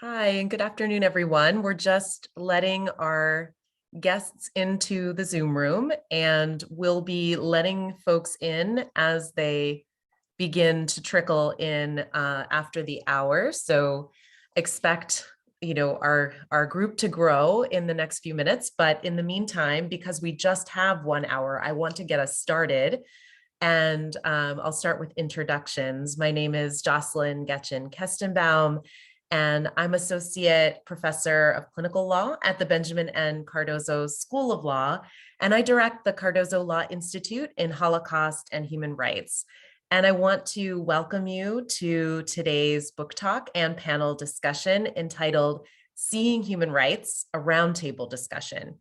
Hi, and good afternoon, everyone. We're just letting our guests into the Zoom room, and we'll be letting folks in as they begin to trickle in after the hour. So expect, our group to grow in the next few minutes. But in the meantime, because we just have 1 hour, I want to get us started. And I'll start with introductions. My name is Jocelyn Getchin-Kestenbaum, and I'm Associate Professor of Clinical Law at the Benjamin N. Cardozo School of Law, and I direct the Cardozo Law Institute in Holocaust and Human Rights. And I want to welcome you to today's book talk and panel discussion entitled Seeing Human Rights, a Roundtable Discussion.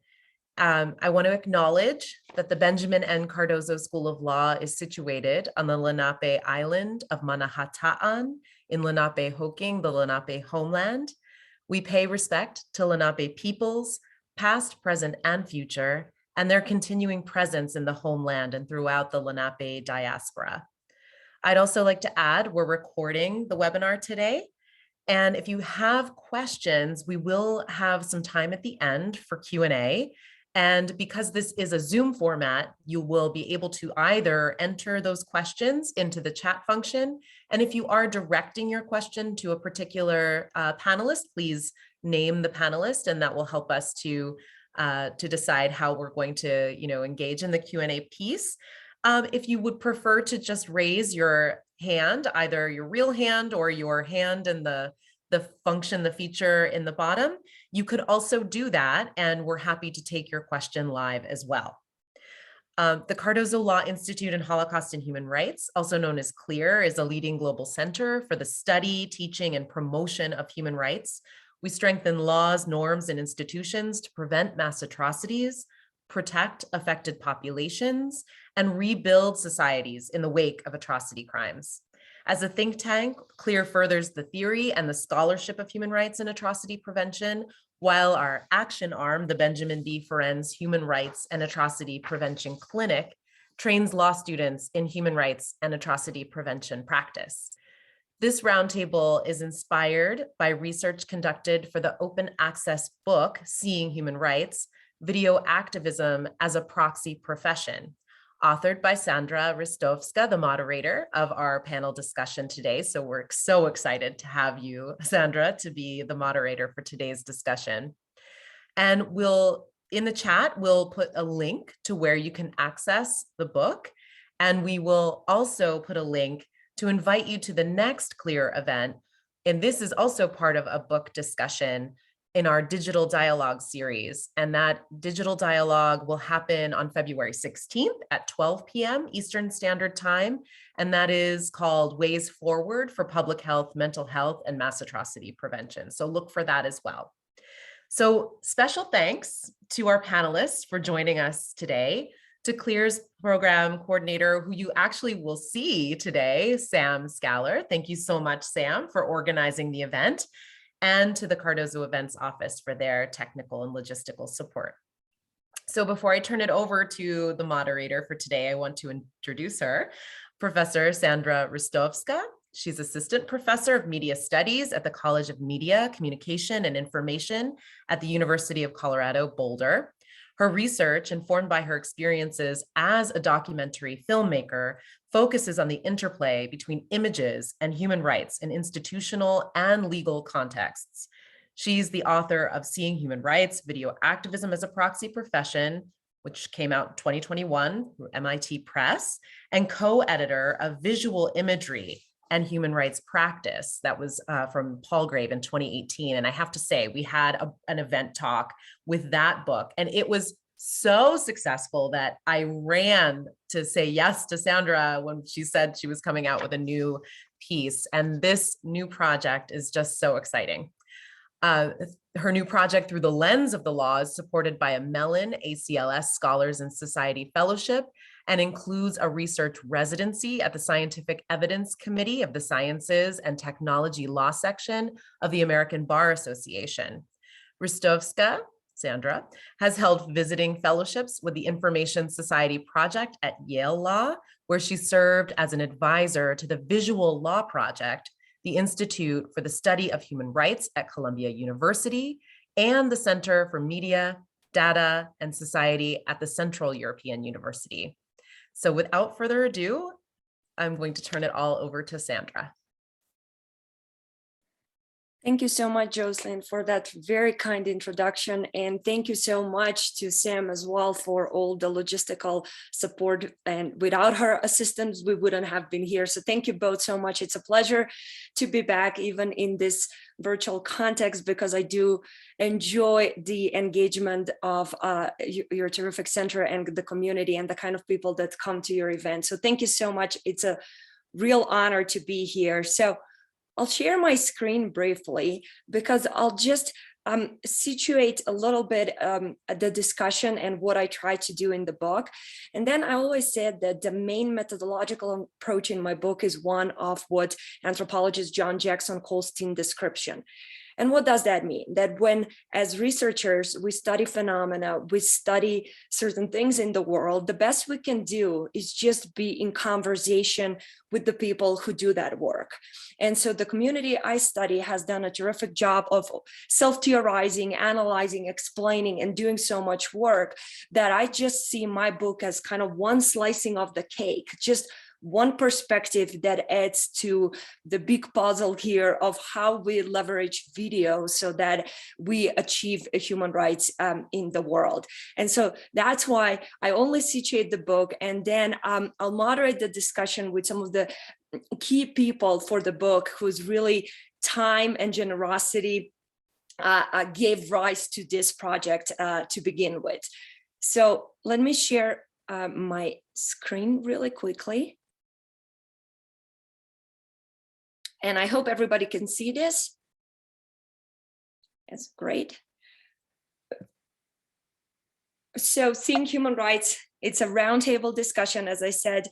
I want to acknowledge that the Benjamin N. Cardozo School of Law is situated on the Lenape Island of Manhattan in Lenapehoking, the Lenape homeland. We pay respect to Lenape peoples, past, present, and future, and their continuing presence in the homeland and throughout the Lenape diaspora. I'd also like to add, we're recording the webinar today. And if you have questions, we will have some time at the end for Q&A. And because this is a Zoom format, you will be able to either enter those questions into the chat function. And if you are directing your question to a particular panelist, please name the panelist, and that will help us to decide how we're going to engage in the Q&A piece. If you would prefer to just raise your hand, either your real hand or your hand in the function, the feature in the bottom, you could also do that, and we're happy to take your question live as well. The Cardozo Law Institute in Holocaust and Human Rights, also known as CLEAR, is a leading global center for the study, teaching, and promotion of human rights. We strengthen laws, norms, and institutions to prevent mass atrocities, protect affected populations, and rebuild societies in the wake of atrocity crimes. As a think tank, CLEAR furthers the theory and the scholarship of human rights and atrocity prevention, while our action arm, the Benjamin B. Ferencz Human Rights and Atrocity Prevention Clinic, trains law students in human rights and atrocity prevention practice. This roundtable is inspired by research conducted for the open access book, Seeing Human Rights, Video Activism as a Proxy Profession, authored by Sandra Ristovska, the moderator of our panel discussion today. So we're so excited to have you, Sandra, to be the moderator for today's discussion. And in the chat, we'll put a link to where you can access the book. And we will also put a link to invite you to the next CLEAR event. And this is also part of a book discussion in our digital dialogue series. And that digital dialogue will happen on February 16th at 12 p.m. Eastern Standard Time. And that is called Ways Forward for Public Health, Mental Health, and Mass Atrocity Prevention. So look for that as well. So special thanks to our panelists for joining us today, to CLEAR's program coordinator, who you actually will see today, Sam Scaller. Thank you so much, Sam, for organizing the event, and to the Cardozo Events Office for their technical and logistical support. So before I turn it over to the moderator for today, I want to introduce her, Professor Sandra Ristovska. She's Assistant Professor of Media Studies at the College of Media, Communication, and Information at the University of Colorado, Boulder. Her research, informed by her experiences as a documentary filmmaker, focuses on the interplay between images and human rights in institutional and legal contexts. She's the author of Seeing Human Rights, Video Activism as a Proxy Profession, which came out in 2021 through MIT Press, and co-editor of Visual Imagery and Human Rights Practice. That was from Palgrave in 2018. And I have to say, we had an event talk with that book, and it was so successful that I ran to say yes to Sandra when she said she was coming out with a new piece. And this new project is just so exciting. Her new project, Through the Lens of the Law, is supported by a Mellon ACLS Scholars in Society Fellowship and includes a research residency at the Scientific Evidence Committee of the Sciences and Technology Law Section of the American Bar Association. Ristovska, Sandra, has held visiting fellowships with the Information Society Project at Yale Law, where she served as an advisor to the Visual Law Project, the Institute for the Study of Human Rights at Columbia University, and the Center for Media, Data, and Society at the Central European University. So without further ado, I'm going to turn it all over to Sandra. Thank you so much, Jocelyn, for that very kind introduction. And thank you so much to Sam as well for all the logistical support. And without her assistance, we wouldn't have been here. So thank you both so much. It's a pleasure to be back, even in this virtual context, because I do enjoy the engagement of your terrific center and the community and the kind of people that come to your event. So thank you so much. It's a real honor to be here. So I'll share my screen briefly because I'll just situate a little bit the discussion and what I try to do in the book. And then I always said that the main methodological approach in my book is one of what anthropologist John Jackson calls team description. And what does that mean? That when, as researchers, we study phenomena, we study certain things in the world, the best we can do is just be in conversation with the people who do that work. And so the community I study has done a terrific job of self-theorizing, analyzing, explaining, and doing so much work that I just see my book as kind of one slicing of the cake, just one perspective that adds to the big puzzle here of how we leverage video so that we achieve human rights in the world. And so that's why I only situate the book, and then I'll moderate the discussion with some of the key people for the book whose really time and generosity gave rise to this project to begin with. So let me share my screen really quickly. And I hope everybody can see this. That's great. So seeing human rights, it's a roundtable discussion, as I said.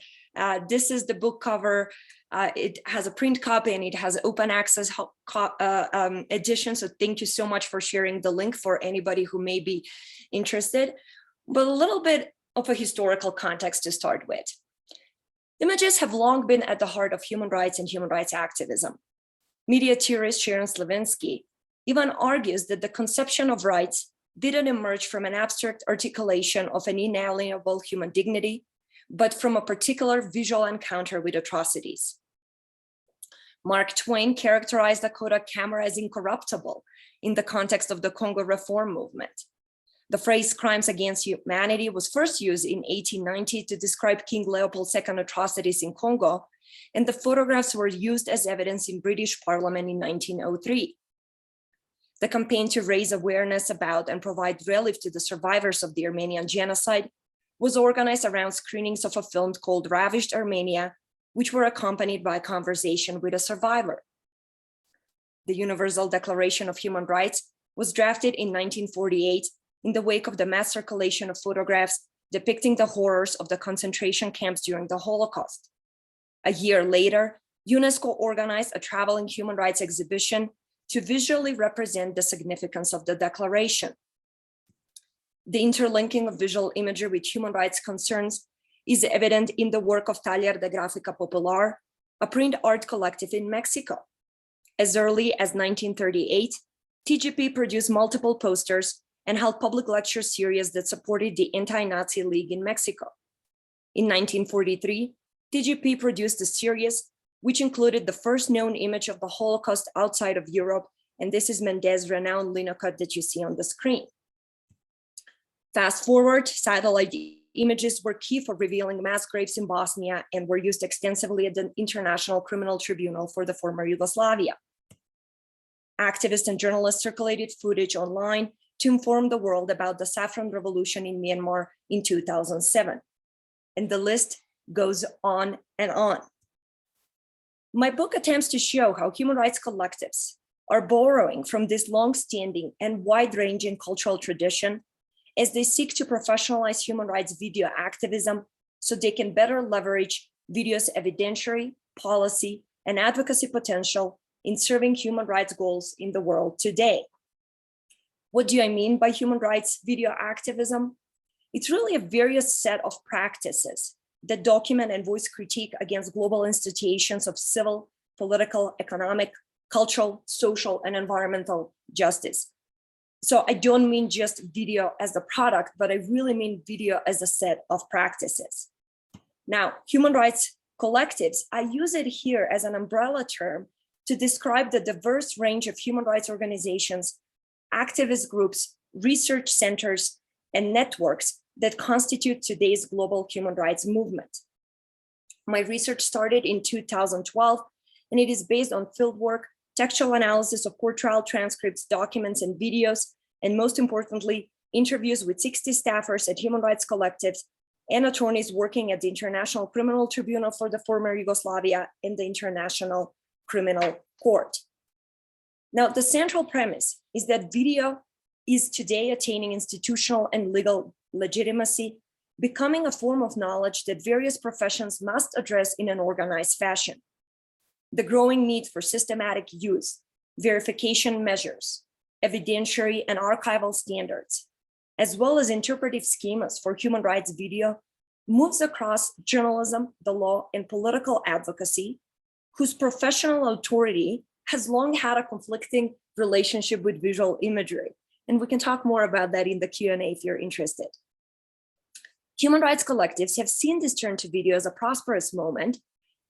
This is the book cover. It has a print copy and it has open access edition. So thank you so much for sharing the link for anybody who may be interested. But a little bit of a historical context to start with. Images have long been at the heart of human rights and human rights activism. Media theorist Sharon Slavinsky even argues that the conception of rights didn't emerge from an abstract articulation of an inalienable human dignity, but from a particular visual encounter with atrocities. Mark Twain characterized the Kodak camera as incorruptible in the context of the Congo reform movement. The phrase crimes against humanity was first used in 1890 to describe King Leopold II atrocities in Congo, and the photographs were used as evidence in British Parliament in 1903. The campaign to raise awareness about and provide relief to the survivors of the Armenian genocide was organized around screenings of a film called Ravished Armenia, which were accompanied by a conversation with a survivor. The Universal Declaration of Human Rights was drafted in 1948 in the wake of the mass circulation of photographs depicting the horrors of the concentration camps during the Holocaust. A year later, UNESCO organized a traveling human rights exhibition to visually represent the significance of the declaration. The interlinking of visual imagery with human rights concerns is evident in the work of Taller de Gráfica Popular, a print art collective in Mexico. As early as 1938, TGP produced multiple posters and held public lecture series that supported the anti-Nazi League in Mexico. In 1943, TGP produced a series which included the first known image of the Holocaust outside of Europe, and this is Mendez's renowned linocut that you see on the screen. Fast forward, satellite images were key for revealing mass graves in Bosnia and were used extensively at the International Criminal Tribunal for the former Yugoslavia. Activists and journalists circulated footage online to inform the world about the Saffron Revolution in Myanmar in 2007. And the list goes on and on. My book attempts to show how human rights collectives are borrowing from this long-standing and wide-ranging cultural tradition as they seek to professionalize human rights video activism so they can better leverage video's evidentiary, policy, and advocacy potential in serving human rights goals in the world today. What do I mean by human rights video activism? It's really a various set of practices that document and voice critique against global institutions of civil, political, economic, cultural, social, and environmental justice. So I don't mean just video as the product, but I really mean video as a set of practices. Now, human rights collectives, I use it here as an umbrella term to describe the diverse range of human rights organizations, activist groups, research centers, and networks that constitute today's global human rights movement. My research started in 2012, and it is based on fieldwork, textual analysis of court trial transcripts, documents, and videos, and most importantly, interviews with 60 staffers at human rights collectives and attorneys working at the International Criminal Tribunal for the former Yugoslavia and the International Criminal Court. Now, the central premise is that video is today attaining institutional and legal legitimacy, becoming a form of knowledge that various professions must address in an organized fashion. The growing need for systematic use, verification measures, evidentiary and archival standards, as well as interpretive schemas for human rights video, moves across journalism, the law, and political advocacy, whose professional authority has long had a conflicting relationship with visual imagery. And we can talk more about that in the Q&A if you're interested. Human rights collectives have seen this turn to video as a prosperous moment,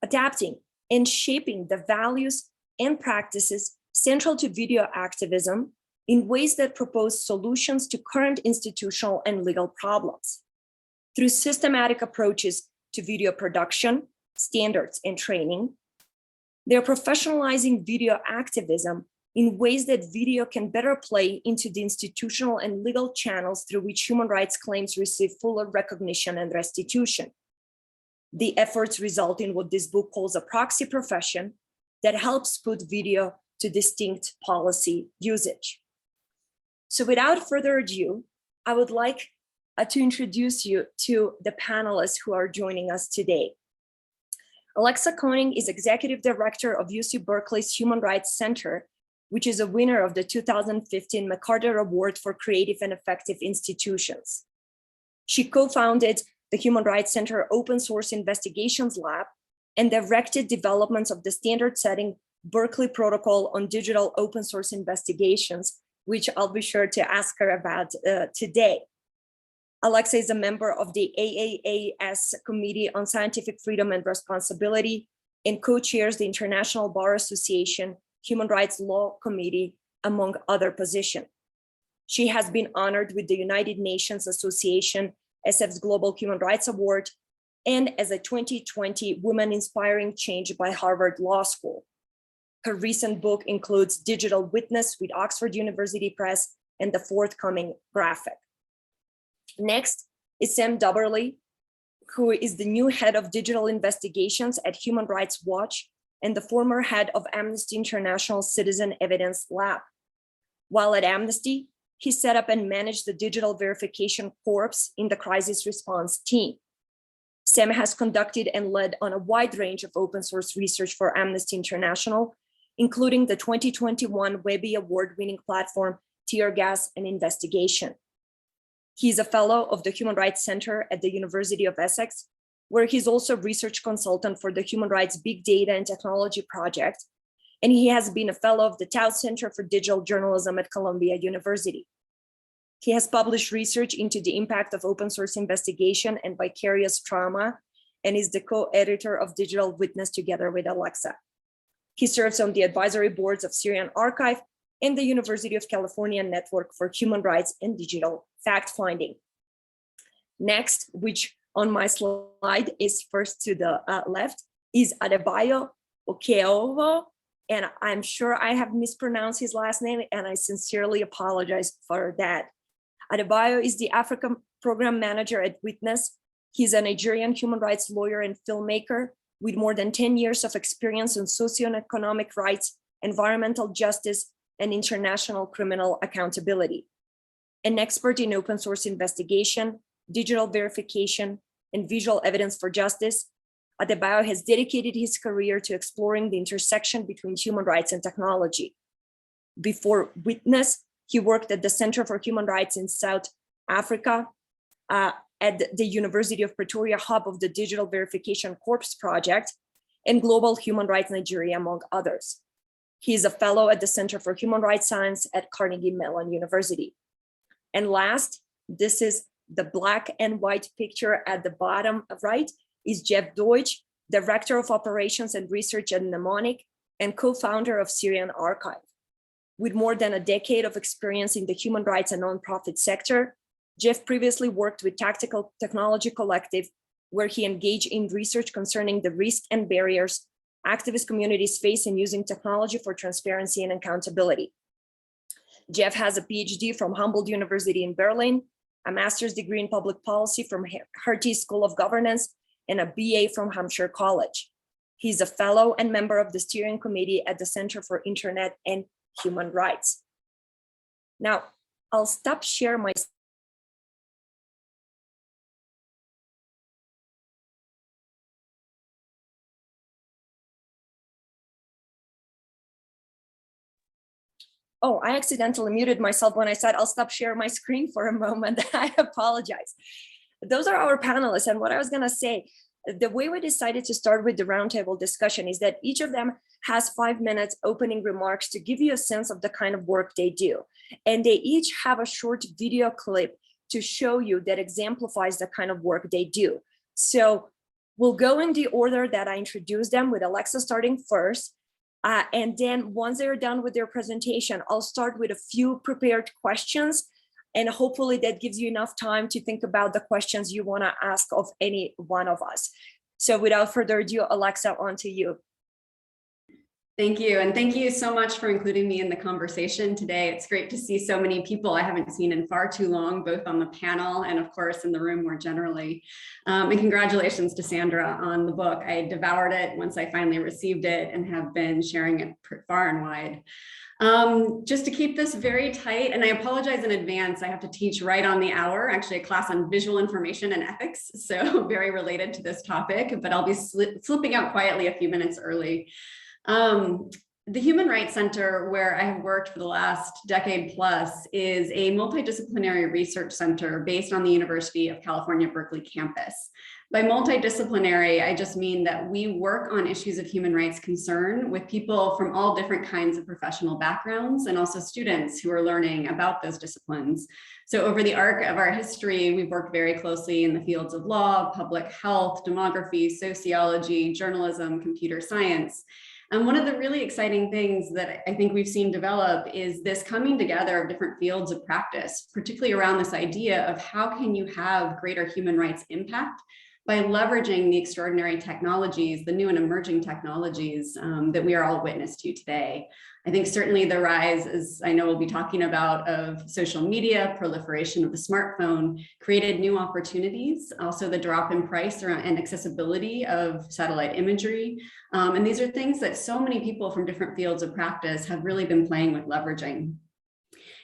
adapting and shaping the values and practices central to video activism in ways that propose solutions to current institutional and legal problems. Through systematic approaches to video production, standards, and training, they're professionalizing video activism in ways that video can better play into the institutional and legal channels through which human rights claims receive fuller recognition and restitution. The efforts result in what this book calls a proxy profession that helps put video to distinct policy usage. So without further ado, I would like to introduce you to the panelists who are joining us today. Alexa Koenig is Executive Director of UC Berkeley's Human Rights Center, which is a winner of the 2015 MacArthur Award for Creative and Effective Institutions. She co-founded the Human Rights Center Open Source Investigations Lab and directed developments of the standard-setting Berkeley Protocol on Digital Open Source Investigations, which I'll be sure to ask her about today. Alexa is a member of the AAAS Committee on Scientific Freedom and Responsibility and co-chairs the International Bar Association Human Rights Law Committee, among other positions. She has been honored with the United Nations Association SF's Global Human Rights Award and as a 2020 Women Inspiring Change by Harvard Law School. Her recent book includes Digital Witness with Oxford University Press and the forthcoming graphic. Next is Sam Dubberly, who is the new head of digital investigations at Human Rights Watch and the former head of Amnesty International Citizen Evidence Lab. While at Amnesty, he set up and managed the Digital Verification Corps in the Crisis Response Team. Sam has conducted and led on a wide range of open source research for Amnesty International, including the 2021 Webby Award-winning platform, Tear Gas and Investigation. He's a fellow of the Human Rights Center at the University of Essex, where he's also a research consultant for the Human Rights Big Data and Technology Project, and he has been a fellow of the Tao Center for Digital Journalism at Columbia University. He has published research into the impact of open source investigation and vicarious trauma, and is the co-editor of Digital Witness together with Alexa. He serves on the advisory boards of Syrian Archive and the University of California Network for Human Rights and Digital Fact-Finding. Next, which on my slide is first to the left, is Adebayo Okeowo, and I'm sure I have mispronounced his last name, and I sincerely apologize for that. Adebayo is the Africa Program Manager at Witness. He's a Nigerian human rights lawyer and filmmaker with more than 10 years of experience in socioeconomic rights, environmental justice, and international criminal accountability. An expert in open source investigation, digital verification, and visual evidence for justice, Adebayo has dedicated his career to exploring the intersection between human rights and technology. Before Witness, he worked at the Center for Human Rights in South Africa, at the University of Pretoria hub of the Digital Verification Corps project, and Global Human Rights Nigeria, among others. He is a fellow at the Center for Human Rights Science at Carnegie Mellon University. And last, this is the black and white picture at the bottom right, is Jeff Deutsch, Director of Operations and Research at Mnemonic and co-founder of Syrian Archive. With more than a decade of experience in the human rights and nonprofit sector, Jeff previously worked with Tactical Technology Collective, where he engaged in research concerning the risks and barriers activist communities face in using technology for transparency and accountability. Jeff has a PhD from Humboldt University in Berlin, a master's degree in public policy from Hertie School of Governance, and a BA from Hampshire College. He's a fellow and member of the steering committee at the Center for Internet and Human Rights. Now, I'll stop sharing my Oh, I accidentally muted myself when I said I'll stop sharing my screen for a moment. I apologize. Those are our panelists. And what I was going to say, the way we decided to start with the roundtable discussion is that each of them has 5 minutes opening remarks to give you a sense of the kind of work they do. And they each have a short video clip to show you that exemplifies the kind of work they do. So we'll go in the order that I introduced them, with Alexa starting first. And then once they're done with their presentation, I'll start with a few prepared questions, and hopefully that gives you enough time to think about the questions you want to ask of any one of us. So without further ado, Alexa, on to you. Thank you. And thank you so much for including me in the conversation today. It's great to see so many people I haven't seen in far too long, both on the panel and of course in the room more generally. And congratulations to Sandra on the book. I devoured it once I finally received it and have been sharing it far and wide. Just to keep this very tight, and I apologize in advance, I have to teach right on the hour, actually a class on visual information and ethics, so very related to this topic, but I'll be slipping out quietly a few minutes early. The Human Rights Center, where I have worked for the last decade plus, is a multidisciplinary research center based on the University of California, Berkeley campus. By multidisciplinary, I just mean that we work on issues of human rights concern with people from all different kinds of professional backgrounds, and also students who are learning about those disciplines. So over the arc of our history, we've worked very closely in the fields of law, public health, demography, sociology, journalism, computer science. And one of the really exciting things that I think we've seen develop is this coming together of different fields of practice, particularly around this idea of how can you have greater human rights impact by leveraging the extraordinary technologies, the new and emerging technologies that we are all witness to today. I think certainly the rise, as I know we'll be talking about, of social media, proliferation of the smartphone, created new opportunities. Also the drop in price and accessibility of satellite imagery. And these are things that so many people from different fields of practice have really been playing with leveraging.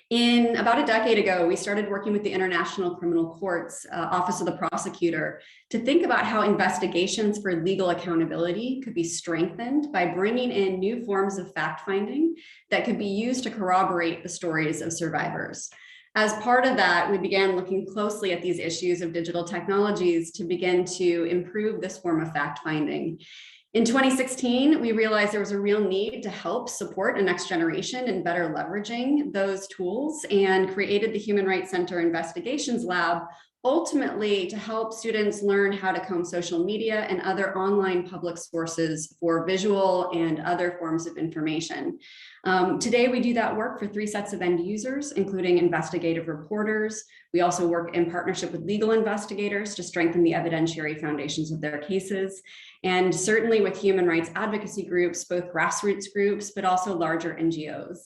In about a decade ago, we started working with the International Criminal Court's Office of the Prosecutor to think about how investigations for legal accountability could be strengthened by bringing in new forms of fact-finding that could be used to corroborate the stories of survivors. As part of that, we began looking closely at these issues of digital technologies to begin to improve this form of fact-finding. In 2016, we realized there was a real need to help support a next generation in better leveraging those tools, and created the Human Rights Center Investigations Lab, ultimately to help students learn how to comb social media and other online public sources for visual and other forms of information. Today, we do that work for 3 sets of end users, including investigative reporters. We also work in partnership with legal investigators to strengthen the evidentiary foundations of their cases. And certainly with human rights advocacy groups, both grassroots groups, but also larger NGOs.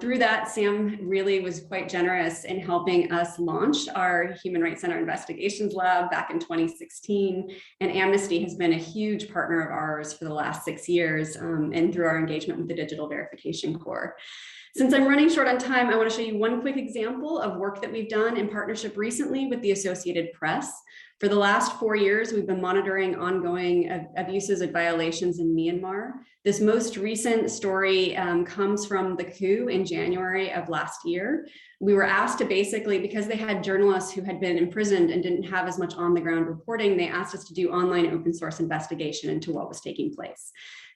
Through that, Sam really was quite generous in helping us launch our Human Rights Center Investigations Lab back in 2016. And Amnesty has been a huge partner of ours for the last 6 years, and through our engagement with the Digital Verification Corps. Since I'm running short on time, I want to show you one quick example of work that we've done in partnership recently with the Associated Press. For the last 4 years, we've been monitoring ongoing abuses and violations in Myanmar. This most recent story comes from the coup in January of last year. We were asked to basically, because they had journalists who had been imprisoned and didn't have as much on the ground reporting, they asked us to do online open source investigation into what was taking place.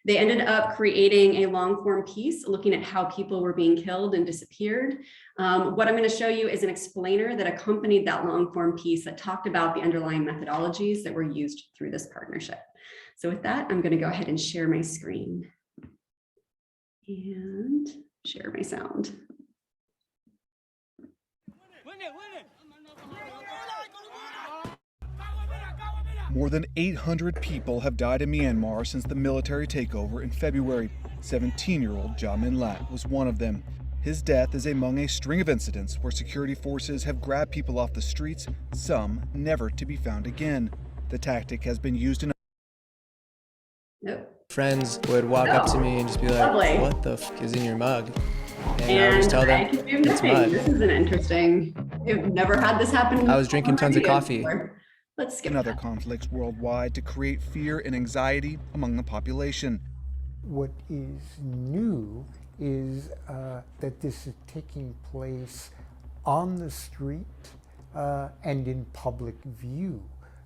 They ended up creating a long form piece looking at how people were being killed and disappeared. What I'm going to show you is an explainer that accompanied that long form piece that talked about the underlying methodologies that were used through this partnership. So with that, I'm going to go ahead and share my screen and share my sound. More than 800 people have died in Myanmar since the military takeover in February. 17-year-old Ja Min Lat was one of them. His death is among a string of incidents where security forces have grabbed people off the streets, some never to be found again. The tactic has been used in Friends would walk up to me and just be like, Lovely. "What the f is in your mug?" And I would just tell them, "It's mud." This is an interesting, I've never had this happen. I was drinking tons of coffee. Before. Let's skip and other that. conflicts worldwide to create fear and anxiety among the population. What is new is that this is taking place on the street and in public view.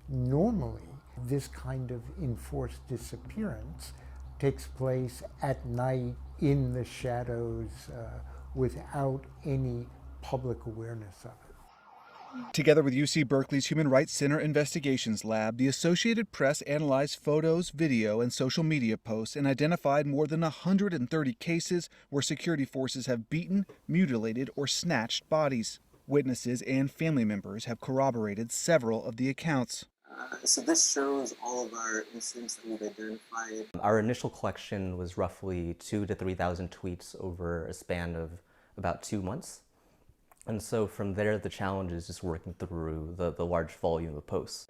Normally, this kind of enforced disappearance takes place at night in the shadows without any public awareness of it. Together with UC Berkeley's Human Rights Center Investigations Lab, the Associated Press analyzed photos, video, and social media posts and identified more than 130 cases where security forces have beaten, mutilated, or snatched bodies. Witnesses and family members have corroborated several of the accounts. So this shows all of our incidents that we've identified. Our initial collection was roughly 2,000 to 3,000 tweets over a span of about 2 months. And so from there, the challenge is just working through the large volume of posts.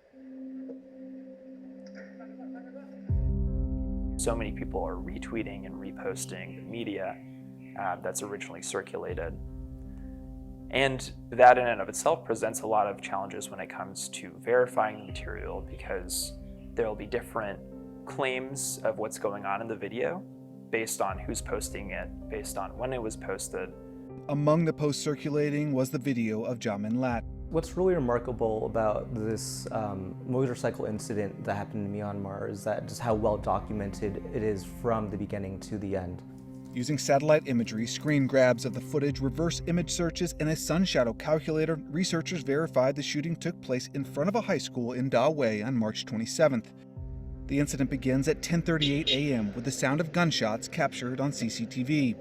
So many people are retweeting and reposting the media that's originally circulated. And that in and of itself presents a lot of challenges when it comes to verifying the material, because there will be different claims of what's going on in the video based on who's posting it, based on when it was posted. Among the posts circulating was the video of Ja Min Lat. What's really remarkable about this motorcycle incident that happened in Myanmar is that just how well documented it is from the beginning to the end. Using satellite imagery, screen grabs of the footage, reverse image searches, and a sun shadow calculator, researchers verified the shooting took place in front of a high school in Da Wei on March 27th. The incident begins at 10:38 a.m. with the sound of gunshots captured on CCTV.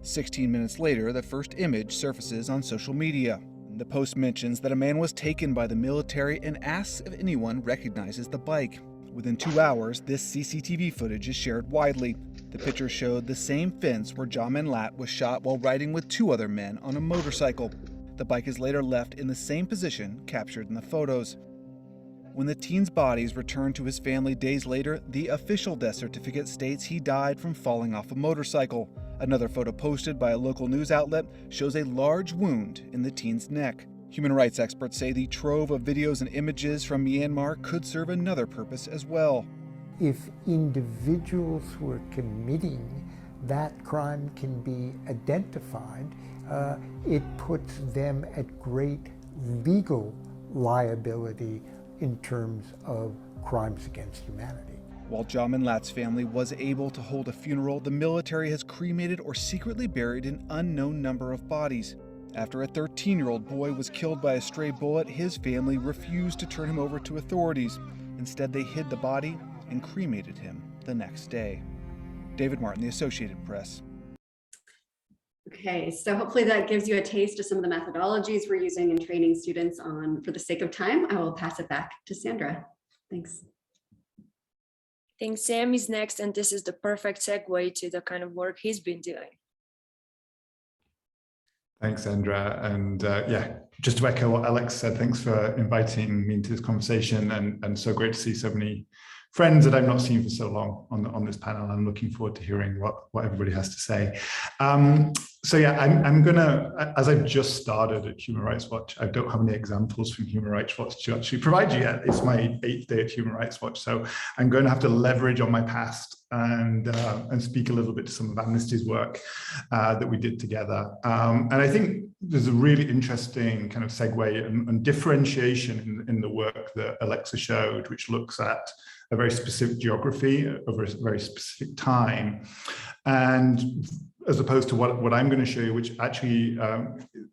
16 minutes later, the first image surfaces on social media. The post mentions that a man was taken by the military and asks if anyone recognizes the bike. Within 2 hours, this CCTV footage is shared widely. The picture showed the same fence where Ja Min Lat was shot while riding with 2 other men on a motorcycle. The bike is later left in the same position captured in the photos. When the teen's bodies returned to his family days later, the official death certificate states he died from falling off a motorcycle. Another photo posted by a local news outlet shows a large wound in the teen's neck. Human rights experts say the trove of videos and images from Myanmar could serve another purpose as well. If individuals who are committing that crime can be identified, it puts them at great legal liability in terms of crimes against humanity. While Ja Min Lat's family was able to hold a funeral, the military has cremated or secretly buried an unknown number of bodies. After a 13-year-old boy was killed by a stray bullet, his family refused to turn him over to authorities. Instead, they hid the body and cremated him the next day. David Martin, The Associated Press. Okay, so hopefully that gives you a taste of some of the methodologies we're using in training students on. For the sake of time, I will pass it back to Sandra. Thanks. I think Sam is next, and this is the perfect segue to the kind of work he's been doing. Thanks, Sandra. And yeah, just to echo what Alex said, thanks for inviting me into this conversation, and so great to see so many friends that I've not seen for so long on this panel. I'm looking forward to hearing what everybody has to say. So yeah, I'm gonna, as I've just started at Human Rights Watch, I don't have any examples from Human Rights Watch to actually provide you yet. It's my 8th day at Human Rights Watch, so I'm going to have to leverage on my past and speak a little bit to some of Amnesty's work that we did together. And I think there's a really interesting kind of segue and differentiation in the work that Alexa showed, which looks at a very specific geography over a very specific time, and as opposed to what I'm going to show you, which actually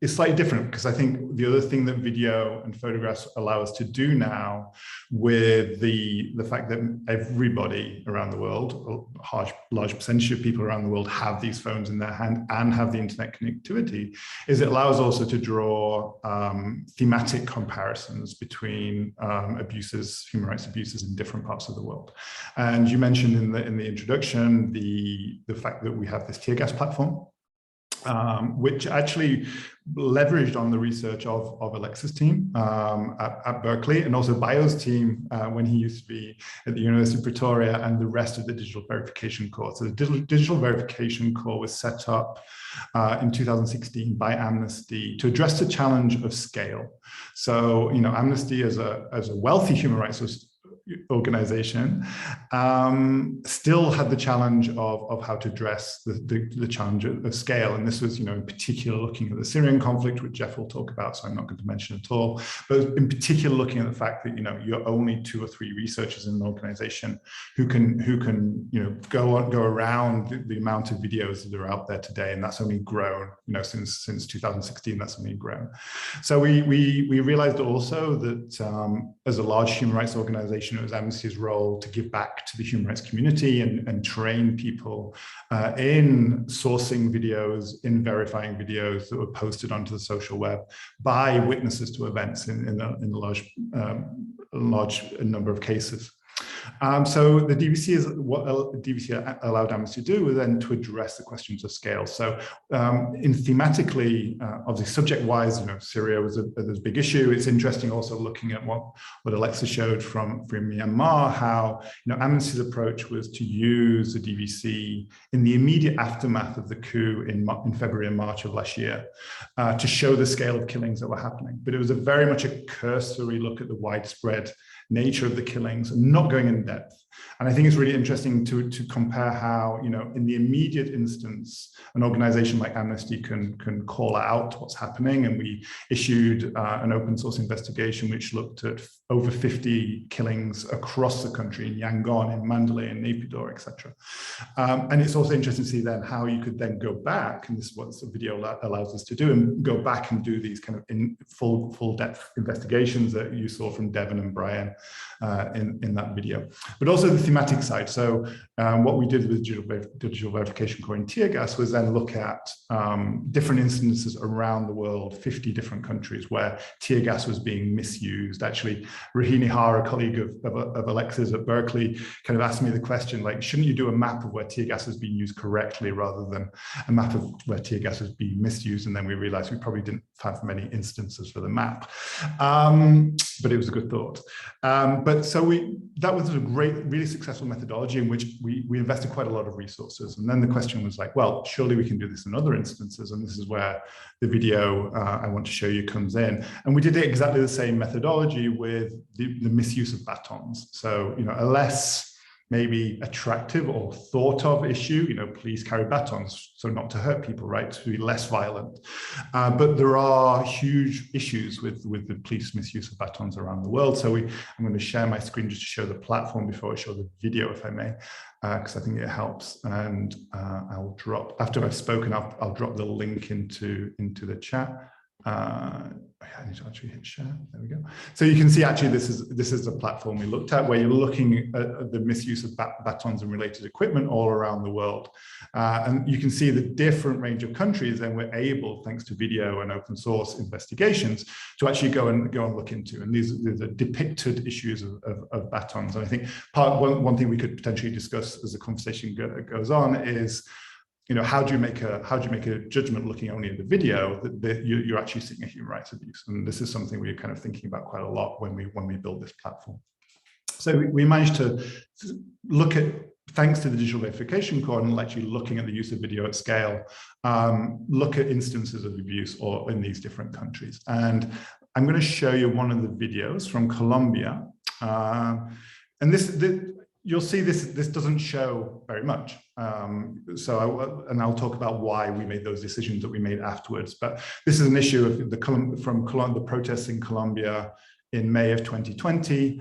is slightly different, because I think the other thing that video and photographs allow us to do now, with the fact that everybody around the world, a large percentage of people around the world, have these phones in their hand and have the internet connectivity, is it allows also to draw thematic comparisons between abuses, human rights abuses in different parts of the world. And you mentioned in the introduction the fact that we have this tear gas platform, which actually leveraged on the research of Alexa's team at Berkeley, and also Bio's team when he used to be at the University of Pretoria, and the rest of the Digital Verification Corps. So the Digital Verification Corps was set up in 2016 by Amnesty to address the challenge of scale. So, you know, Amnesty as a wealthy human rights organization still had the challenge of how to address the challenge of scale. And this was, you know, in particular looking at the Syrian conflict, which Jeff will talk about, so I'm not going to mention at all, but in particular looking at the fact that, you know, you're only 2 or 3 researchers in an organization who can you know, go around the amount of videos that are out there today, and that's only grown, you know, since 2016. That's only grown. So we realized also that as a large human rights organization, it was Amnesty's role to give back to the human rights community and train people in sourcing videos, in verifying videos that were posted onto the social web by witnesses to events in a large number of cases. So the DVC is what DVC allowed Amnesty to do, was then to address the questions of scale. So in thematically, obviously subject-wise, you know, Syria was a big issue. It's interesting also looking at what Alexa showed from Myanmar, how, you know, Amnesty's approach was to use the DVC in the immediate aftermath of the coup in February and March of last year to show the scale of killings that were happening. But it was very much a cursory look at the widespread nature of the killings, and not going in depth. And I think it's really interesting to compare how, you know, in the immediate instance, an organization like Amnesty can call out what's happening. And we issued an open source investigation which looked at over 50 killings across the country, in Yangon, in Mandalay, in Naypyidaw, etc. And it's also interesting to see then how you could then go back, and this is what the video allows us to do, and go back and do these kind of full depth investigations that you saw from Devon and Brian in that video. But also the thematic side. So what we did with Digital Verification Corps in tear gas was then look at different instances around the world, 50 different countries where tear gas was being misused. Actually, Rahini Har, a colleague of Alexa's at Berkeley, kind of asked me the question, like, shouldn't you do a map of where tear gas is being used correctly rather than a map of where tear gas is being misused? And then we realized we probably didn't have many instances for the map, but it was a good thought. But so that was a great, really successful methodology in which we invested quite a lot of resources. And then the question was like, well, surely we can do this in other instances. And this is where the video I want to show you comes in. And we did exactly the same methodology with the misuse of batons. So, you know, a less maybe attractive or thought of issue, you know, police carry batons, so not to hurt people, right, to be less violent. But there are huge issues with the police misuse of batons around the world. So I'm going to share my screen just to show the platform before I show the video, if I may, because I think it helps. And I'll drop, after I've spoken, I'll drop the link into the chat. I need to actually hit share. There we go. So you can see actually this is the platform we looked at, where you're looking at the misuse of batons and related equipment all around the world. And you can see the different range of countries, and we're able, thanks to video and open source investigations, to actually go and look into. And these are depicted issues of batons. And I think one thing we could potentially discuss as the conversation goes on is, you know, how do you make a judgment looking only at the video that you're actually seeing a human rights abuse? And this is something we're kind of thinking about quite a lot when we build this platform. So we managed to look at, thanks to the digital verification core and actually looking at the use of video at scale, look at instances of abuse or in these different countries. And I'm going to show you one of the videos from Colombia. And you'll see this doesn't show very much. And I'll talk about why we made those decisions that we made afterwards. But this is an issue of the protests in Colombia in May of 2020,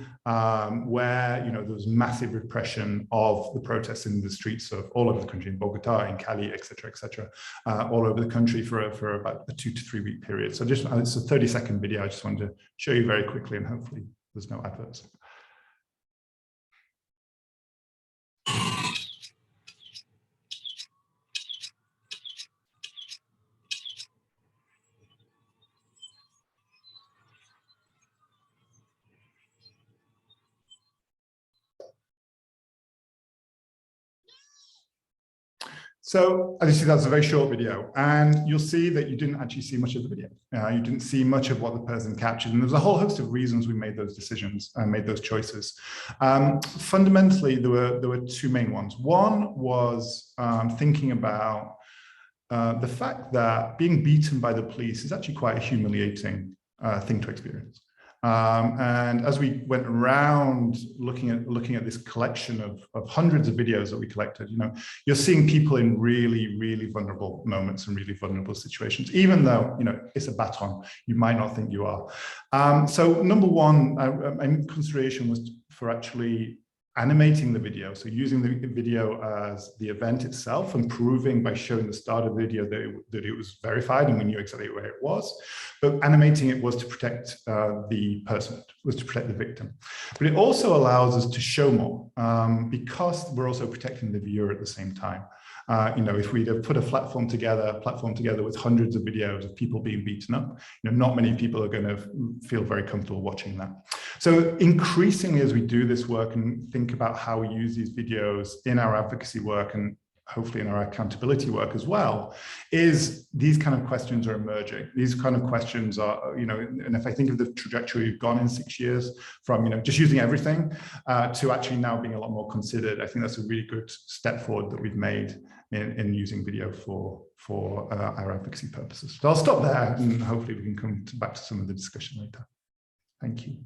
where there was massive repression of the protests in the streets of all over the country, in Bogota, in Cali, et cetera, all over the country for about a 2 to 3 week period. So it's a 30-second video. I just wanted to show you very quickly, and hopefully there's no adverts. So as you see, that's a very short video, and you'll see that you didn't actually see much of the video. You didn't see much of what the person captured, and there's a whole host of reasons we made those decisions and made those choices. Fundamentally, there were two main ones. One was thinking about the fact that being beaten by the police is actually quite a humiliating thing to experience. And as we went around looking at this collection of hundreds of videos that we collected, you're seeing people in really, really vulnerable moments and really vulnerable situations, even though, it's a baton, you might not think you are. So number one, my consideration was for actually animating the video. So using the video as the event itself and proving by showing the start of the video that it was verified and we knew exactly where it was. But animating it was to protect the person, was to protect the victim. But it also allows us to show more because we're also protecting the viewer at the same time. If we'd have put a platform together with hundreds of videos of people being beaten up, not many people are going to feel very comfortable watching that. So increasingly, as we do this work and think about how we use these videos in our advocacy work and hopefully in our accountability work as well, is these kind of questions are emerging. These kind of questions are, and if I think of the trajectory we've gone in 6 years from, just using everything to actually now being a lot more considered, I think that's a really good step forward that we've made in using video for our advocacy purposes. So I'll stop there and hopefully we can come back to some of the discussion later. Thank you.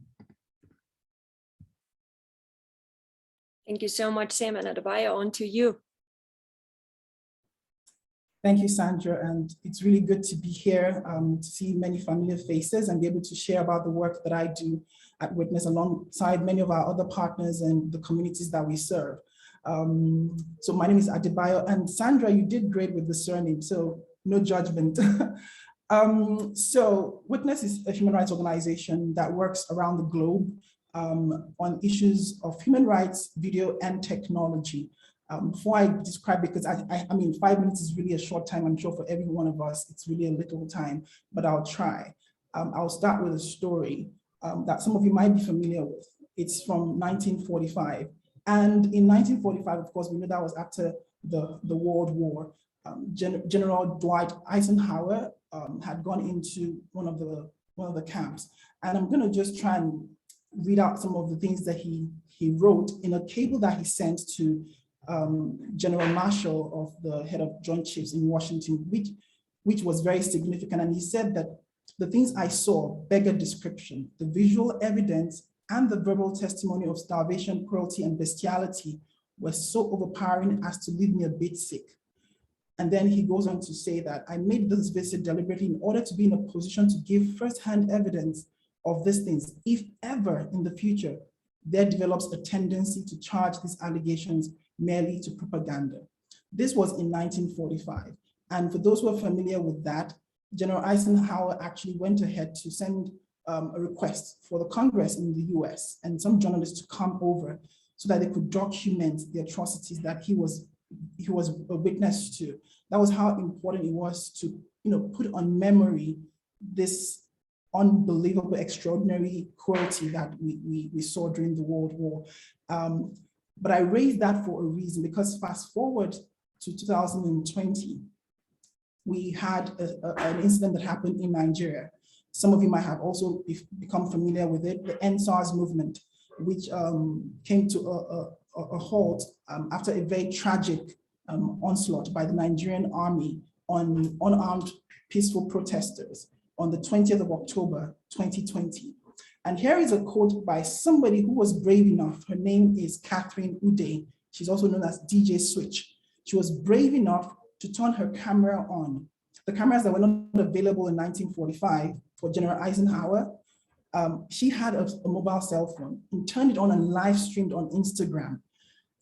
Thank you so much, Sam, and Adebayo, on to you. Thank you, Sandra, and it's really good to be here to see many familiar faces and be able to share about the work that I do at Witness alongside many of our other partners and the communities that we serve. So my name is Adebayo, and Sandra, you did great with the surname, so no judgment. So Witness is a human rights organization that works around the globe on issues of human rights, video, and technology. Before I describe, because I mean, 5 minutes is really a short time, I'm sure for every one of us, it's really a little time, but I'll try. I'll start with a story that some of you might be familiar with. It's from 1945. And in 1945, of course, we know that was after the World War. General Dwight Eisenhower had gone into one of the camps. And I'm gonna just try and read out some of the things that he wrote in a cable that he sent to General Marshall of the head of Joint Chiefs in Washington, which was very significant. And he said that the things I saw beg a description. The visual evidence and the verbal testimony of starvation, cruelty, and bestiality were so overpowering as to leave me a bit sick. And then he goes on to say that I made this visit deliberately in order to be in a position to give firsthand evidence of these things, if ever in the future there develops a tendency to charge these allegations merely to propaganda. This was in 1945. And for those who are familiar with that, General Eisenhower actually went ahead to send a request for the Congress in the US and some journalists to come over so that they could document the atrocities that he was a witness to. That was how important it was to put on memory this unbelievable, extraordinary cruelty that we saw during the World War. But I raised that for a reason, because fast forward to 2020, we had an incident that happened in Nigeria. Some of you might have also become familiar with it, the NSARS movement. which came to a halt after a very tragic onslaught by the Nigerian army on unarmed peaceful protesters on the 20th of October, 2020. And here is a quote by somebody who was brave enough. Her name is Catherine Ude. She's also known as DJ Switch. She was brave enough to turn her camera on. The cameras that were not available in 1945 for General Eisenhower, she had a mobile cell phone and turned it on and live streamed on Instagram.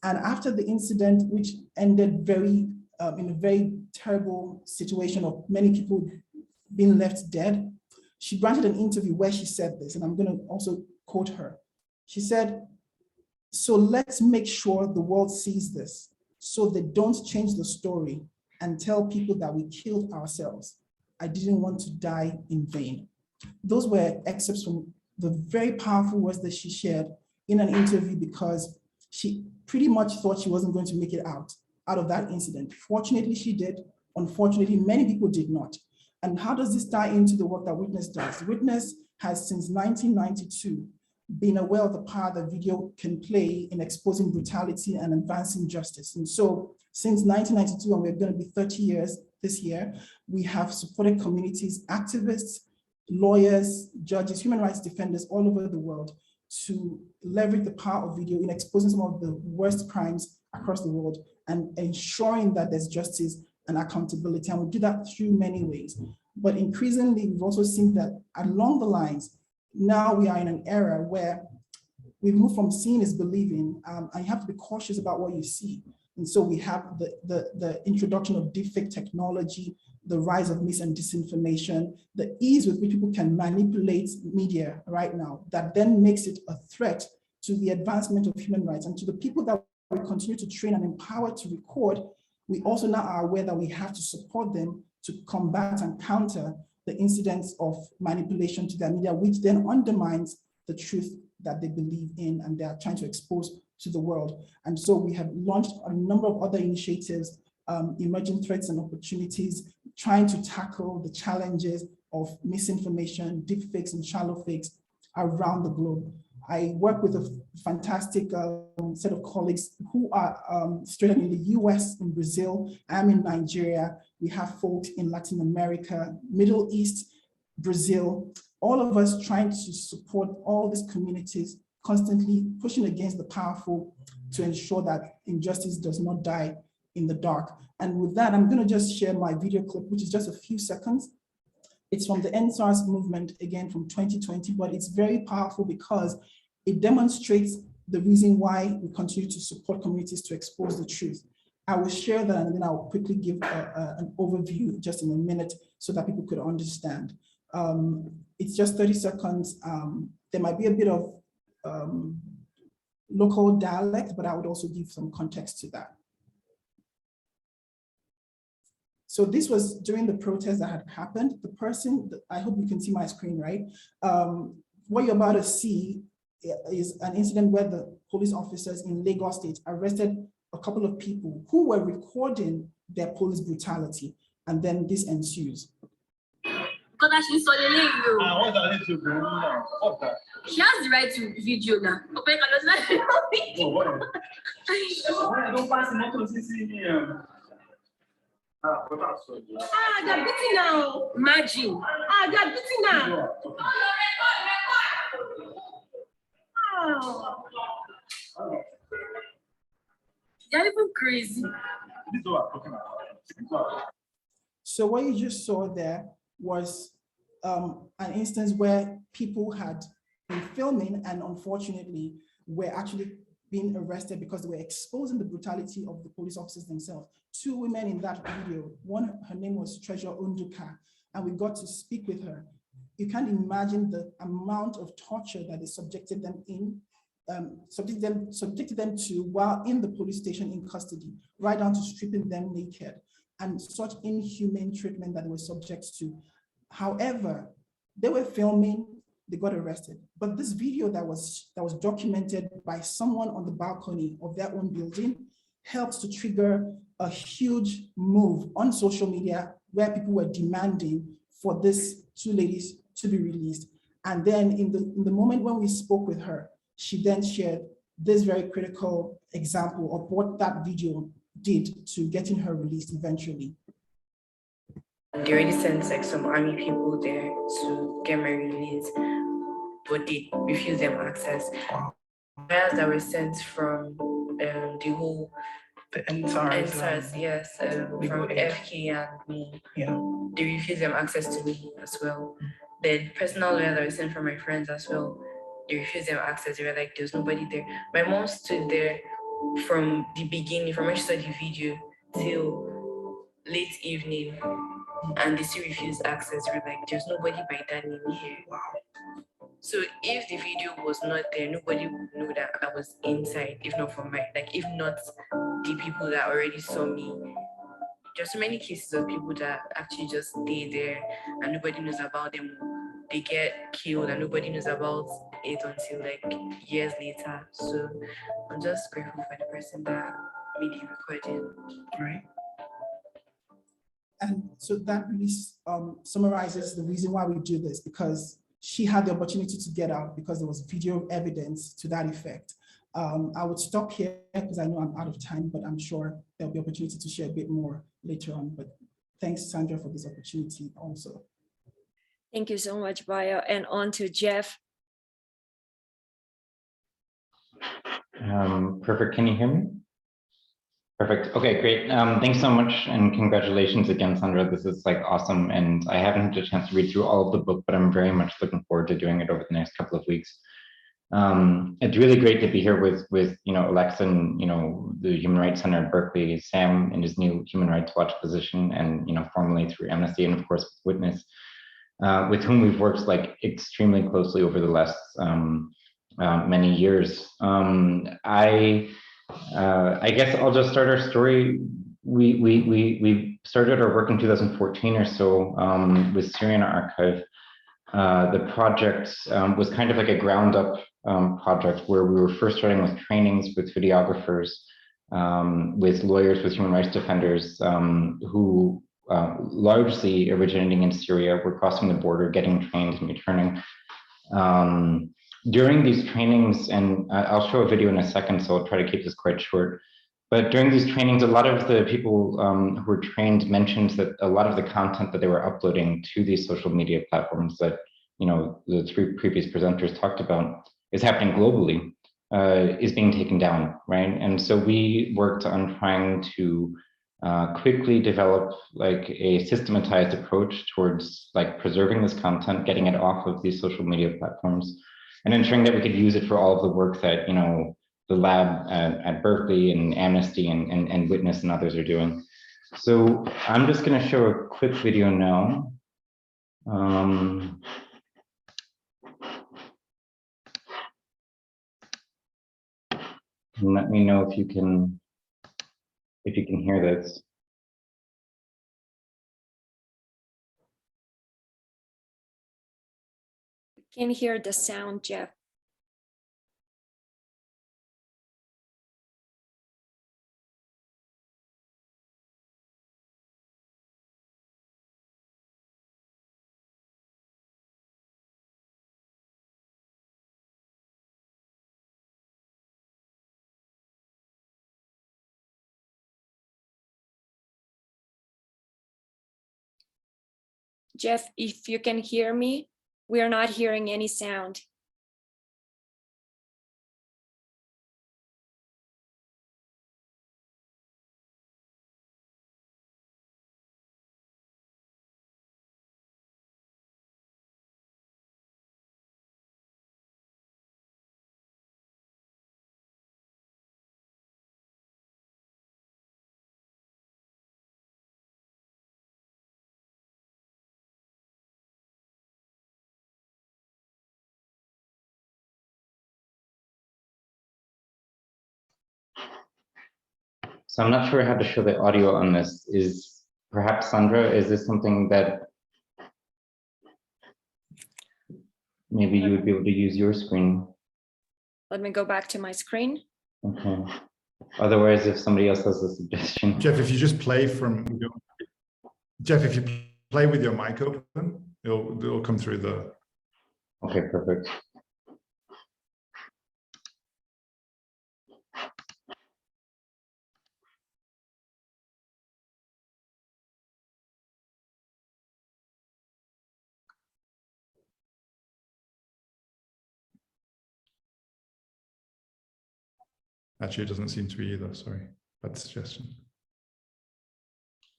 And after the incident, which ended in a very terrible situation of many people being left dead, she granted an interview where she said this, and I'm going to also quote her. She said, "So let's make sure the world sees this, so they don't change the story and tell people that we killed ourselves. I didn't want to die in vain." Those were excerpts from the very powerful words that she shared in an interview, because she pretty much thought she wasn't going to make it out of that incident. Fortunately, she did. Unfortunately, many people did not. And how does this tie into the work that Witness does? Witness has, since 1992, been aware of the power that video can play in exposing brutality and advancing justice. And so since 1992, and we're going to be 30 years this year, we have supported communities, activists, lawyers, judges, human rights defenders all over the world to leverage the power of video in exposing some of the worst crimes across the world and ensuring that there's justice and accountability. And we do that through many ways. But increasingly, we've also seen that along the lines, now we are in an era where we've moved from seeing is believing, and you have to be cautious about what you see. And so we have the introduction of deepfake technology, the rise of mis and disinformation, the ease with which people can manipulate media right now, that then makes it a threat to the advancement of human rights. And to the people that we continue to train and empower to record, we also now are aware that we have to support them to combat and counter the incidents of manipulation to their media, which then undermines the truth that they believe in and they are trying to expose to the world. And so we have launched a number of other initiatives, emerging threats and opportunities, trying to tackle the challenges of misinformation, deepfakes and shallow fakes around the globe. I work with a fantastic set of colleagues who are straight up in the US, in Brazil. I'm in Nigeria. We have folks in Latin America, Middle East, Brazil, all of us trying to support all these communities, constantly pushing against the powerful to ensure that injustice does not die in the dark. And with that, I'm going to just share my video clip, which is just a few seconds. It's from the NSARS movement, again from 2020, but it's very powerful because it demonstrates the reason why we continue to support communities to expose the truth. I will share that and then I'll quickly give an overview just in a minute so that people could understand. It's just 30 seconds. There might be a bit of local dialect, but I would also give some context to that. So this was during the protest that had happened. The person, I hope you can see my screen, right? What you're about to see is an incident where the police officers in Lagos State arrested a couple of people who were recording their police brutality, and then this ensues. She has the right to video now. They're beating now. Imagine. They're beating now. They're even crazy. So what you just saw there was an instance where people had been filming and unfortunately were actually being arrested because they were exposing the brutality of the police officers themselves. Two women in that video, one, her name was Treasure Onduka, and we got to speak with her. You can't imagine the amount of torture that they subjected them to while in the police station in custody, right down to stripping them naked, and such inhumane treatment that they were subject to. However, they were filming, they got arrested. But this video that was documented by someone on the balcony of their own building helped to trigger a huge move on social media where people were demanding for these two ladies to be released. And then in the moment when we spoke with her, she then shared this very critical example of what that video did to getting her released eventually. They already sent like some army people there to get my release, but they refused them access. Whereas that were sent from the whole NSARS, yes, from FK and me, they refused them access to me as well. The personal lawyer that was sent from my friends as well, they refused them access. They were like, there's nobody there. My mom stood there from the beginning, from when she saw the video till late evening, and they still refused access. They were like, there's nobody by that name here. Wow. So if the video was not there, nobody would know that I was inside, if not for if not the people that already saw me. There's so many cases of people that actually just stay there and nobody knows about them. They get killed and nobody knows about it until like years later. So I'm just grateful for the person that made the recording. Right. And so that really summarizes the reason why we do this, because she had the opportunity to get out because there was video evidence to that effect. I would stop here because I know I'm out of time, but I'm sure there'll be opportunity to share a bit more later on. But thanks, Sandra, for this opportunity also. Thank you so much, Bayo. And on to Jeff. Perfect. Can you hear me? Perfect. Okay, great. Thanks so much, and congratulations again, Sandra. This is like awesome, and I haven't had a chance to read through all of the book, but I'm very much looking forward to doing it over the next couple of weeks. It's really great to be here with Alexa and the Human Rights Center at Berkeley, Sam in his new Human Rights Watch position, and formerly through Amnesty, and of course with Witness, with whom we've worked like extremely closely over the last many years. I guess I'll just start our story. We started our work in 2014 or so with Syrian Archive. The project was kind of like a ground up project where we were first starting with trainings with videographers, with lawyers, with human rights defenders who largely originating in Syria were crossing the border, getting trained and returning. During these trainings, and I'll show a video in a second, so I'll try to keep this quite short. But during these trainings, a lot of the people who were trained mentioned that a lot of the content that they were uploading to these social media platforms that the three previous presenters talked about is happening globally, is being taken down, right? And so we worked on trying to quickly develop like a systematized approach towards like preserving this content, getting it off of these social media platforms, and ensuring that we could use it for all of the work that the lab at Berkeley and Amnesty and Witness and others are doing. So I'm just going to show a quick video now. And let me know if you can hear this. Can hear the sound, Jeff. Jeff, if you can hear me, we are not hearing any sound. So I'm not sure how to show the audio on this. Is perhaps Sandra, is this something that maybe you would be able to use your screen? Let me go back to my screen. Okay. Otherwise, if somebody else has a suggestion. Jeff, if you just play from your, Jeff, if you play with your mic open, it'll come through the. Okay, perfect. Actually, it doesn't seem to be either. Sorry, bad suggestion.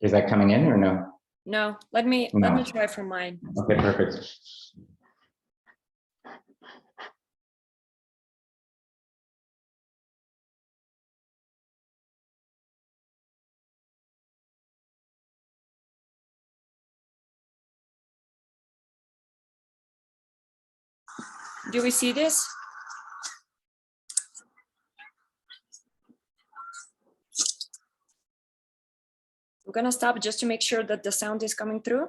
Is that coming in or no? No, let me try from mine. Okay, perfect. Do we see this? I'm gonna stop just to make sure that the sound is coming through.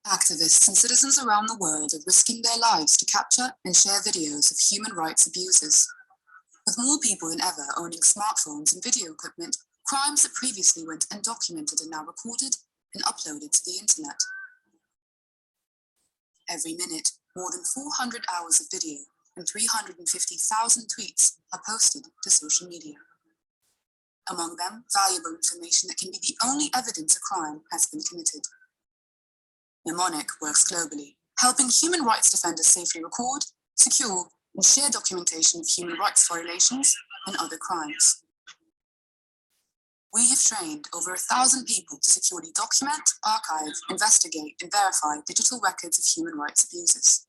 Activists and citizens around the world are risking their lives to capture and share videos of human rights abuses. With more people than ever owning smartphones and video equipment, crimes that previously went undocumented are now recorded and uploaded to the internet. Every minute, more than 400 hours of video and 350,000 tweets are posted to social media. Among them, valuable information that can be the only evidence a crime has been committed. Mnemonic works globally, helping human rights defenders safely record, secure, and share documentation of human rights violations and other crimes. We have trained over 1,000 people to securely document, archive, investigate, and verify digital records of human rights abuses.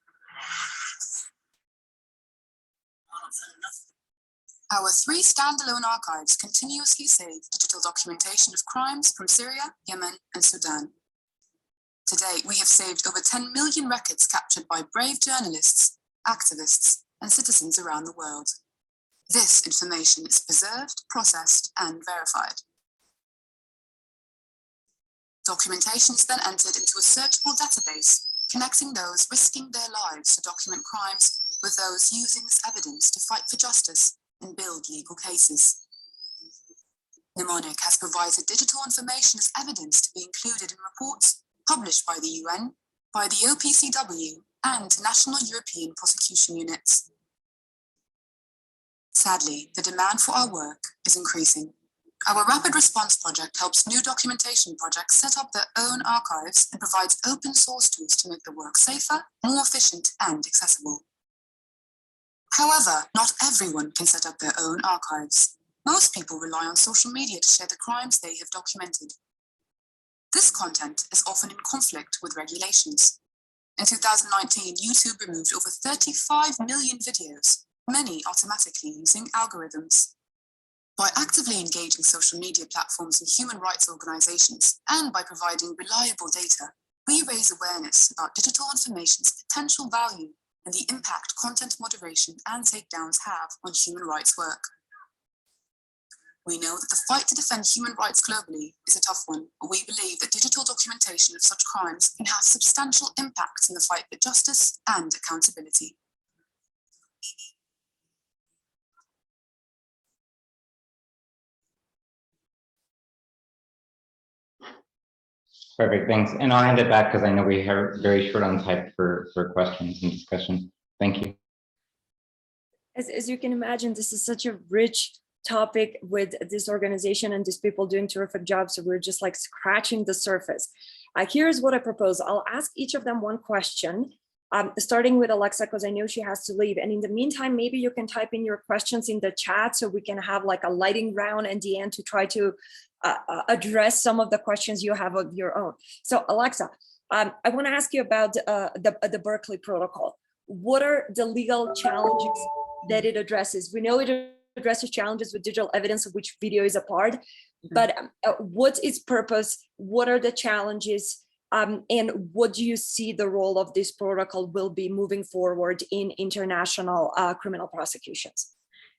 Our 3 standalone archives continuously save digital documentation of crimes from Syria, Yemen, and Sudan. To date, we have saved over 10 million records captured by brave journalists, activists, and citizens around the world. This information is preserved, processed, and verified. Documentation is then entered into a searchable database, connecting those risking their lives to document crimes with those using this evidence to fight for justice and build legal cases. Mnemonic has provided digital information as evidence to be included in reports published by the UN, by the OPCW, and national European prosecution units. Sadly, the demand for our work is increasing. Our Rapid Response project helps new documentation projects set up their own archives and provides open source tools to make the work safer, more efficient, and accessible. However, not everyone can set up their own archives. Most people rely on social media to share the crimes they have documented. This content is often in conflict with regulations. In 2019, YouTube removed over 35 million videos, many automatically using algorithms. By actively engaging social media platforms and human rights organizations, and by providing reliable data, we raise awareness about digital information's potential value and the impact content moderation and takedowns have on human rights work. We know that the fight to defend human rights globally is a tough one, but we believe that digital documentation of such crimes can have substantial impacts in the fight for justice and accountability. Perfect, thanks. And I'll hand it back because I know we are very short on time for questions and discussion. Thank you. As you can imagine, this is such a rich topic with this organization and these people doing terrific jobs. So we're just like scratching the surface. Here's what I propose. I'll ask each of them one question, starting with Alexa, because I know she has to leave. And in the meantime, maybe you can type in your questions in the chat so we can have like a lightning round at the end to try to address some of the questions you have of your own. So Alexa, I want to ask you about the Berkeley protocol. What are the legal challenges that it addresses? We know it addresses challenges with digital evidence of which video is a part, but what's its purpose? What are the challenges? And what do you see the role of this protocol will be moving forward in international criminal prosecutions?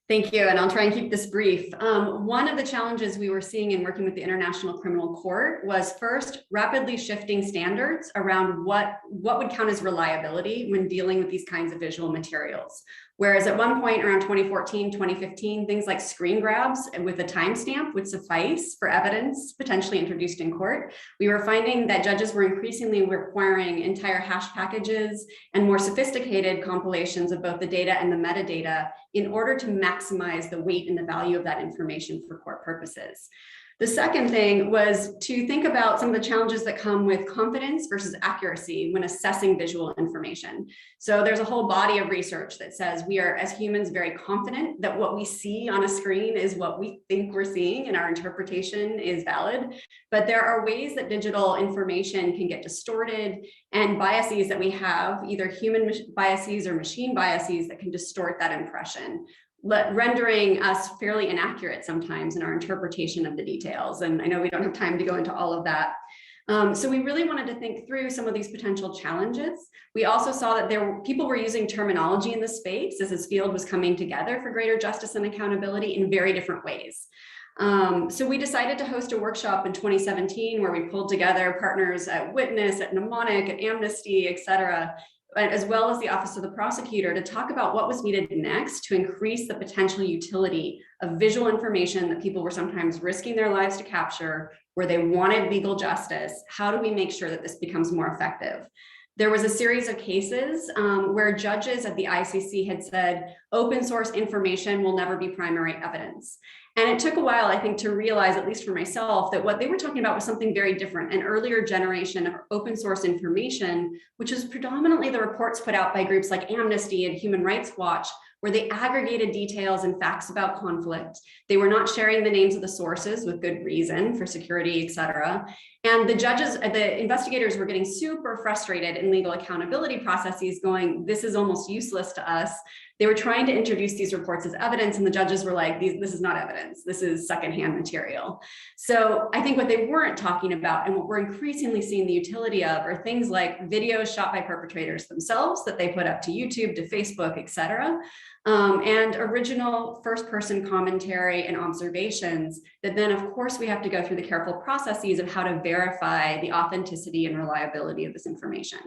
Thank you, and I'll try and keep this brief. One of the challenges we were seeing in working with the International Criminal Court was first rapidly shifting standards around what would count as reliability when dealing with these kinds of visual materials. Whereas at one point around 2014, 2015, things like screen grabs with a timestamp would suffice for evidence potentially introduced in court. We were finding that judges were increasingly requiring entire hash packages and more sophisticated compilations of both the data and the metadata in order to maximize the weight and the value of that information for court purposes. The second thing was to think about some of the challenges that come with confidence versus accuracy when assessing visual information. So there's a whole body of research that says we are, as humans, very confident that what we see on a screen is what we think we're seeing and our interpretation is valid. But there are ways that digital information can get distorted, and biases that we have, either human biases or machine biases, that can distort that impression, rendering us fairly inaccurate sometimes in our interpretation of the details. And I know we don't have time to go into all of that. So we really wanted to think through some of these potential challenges. We also saw that people were using terminology in the space as this field was coming together for greater justice and accountability in very different ways. So we decided to host a workshop in 2017 where we pulled together partners at Witness, at Mnemonic, at Amnesty, et cetera, as well as the Office of the Prosecutor, to talk about what was needed next to increase the potential utility of visual information that people were sometimes risking their lives to capture, where they wanted legal justice. How do we make sure that this becomes more effective? There was a series of cases where judges at the ICC had said, open source information will never be primary evidence. And it took a while, I think, to realize, at least for myself, that what they were talking about was something very different, an earlier generation of open source information, which is predominantly the reports put out by groups like Amnesty and Human Rights Watch, where they aggregated details and facts about conflict. They were not sharing the names of the sources with good reason for security, et cetera. And the judges, the investigators were getting super frustrated in legal accountability processes, going, this is almost useless to us. They were trying to introduce these reports as evidence, and the judges were like, this is not evidence. This is secondhand material. So I think what they weren't talking about, and what we're increasingly seeing the utility of, are things like videos shot by perpetrators themselves that they put up to YouTube, to Facebook, et cetera. And original first-person commentary and observations that then, of course, we have to go through the careful processes of how to verify the authenticity and reliability of this information.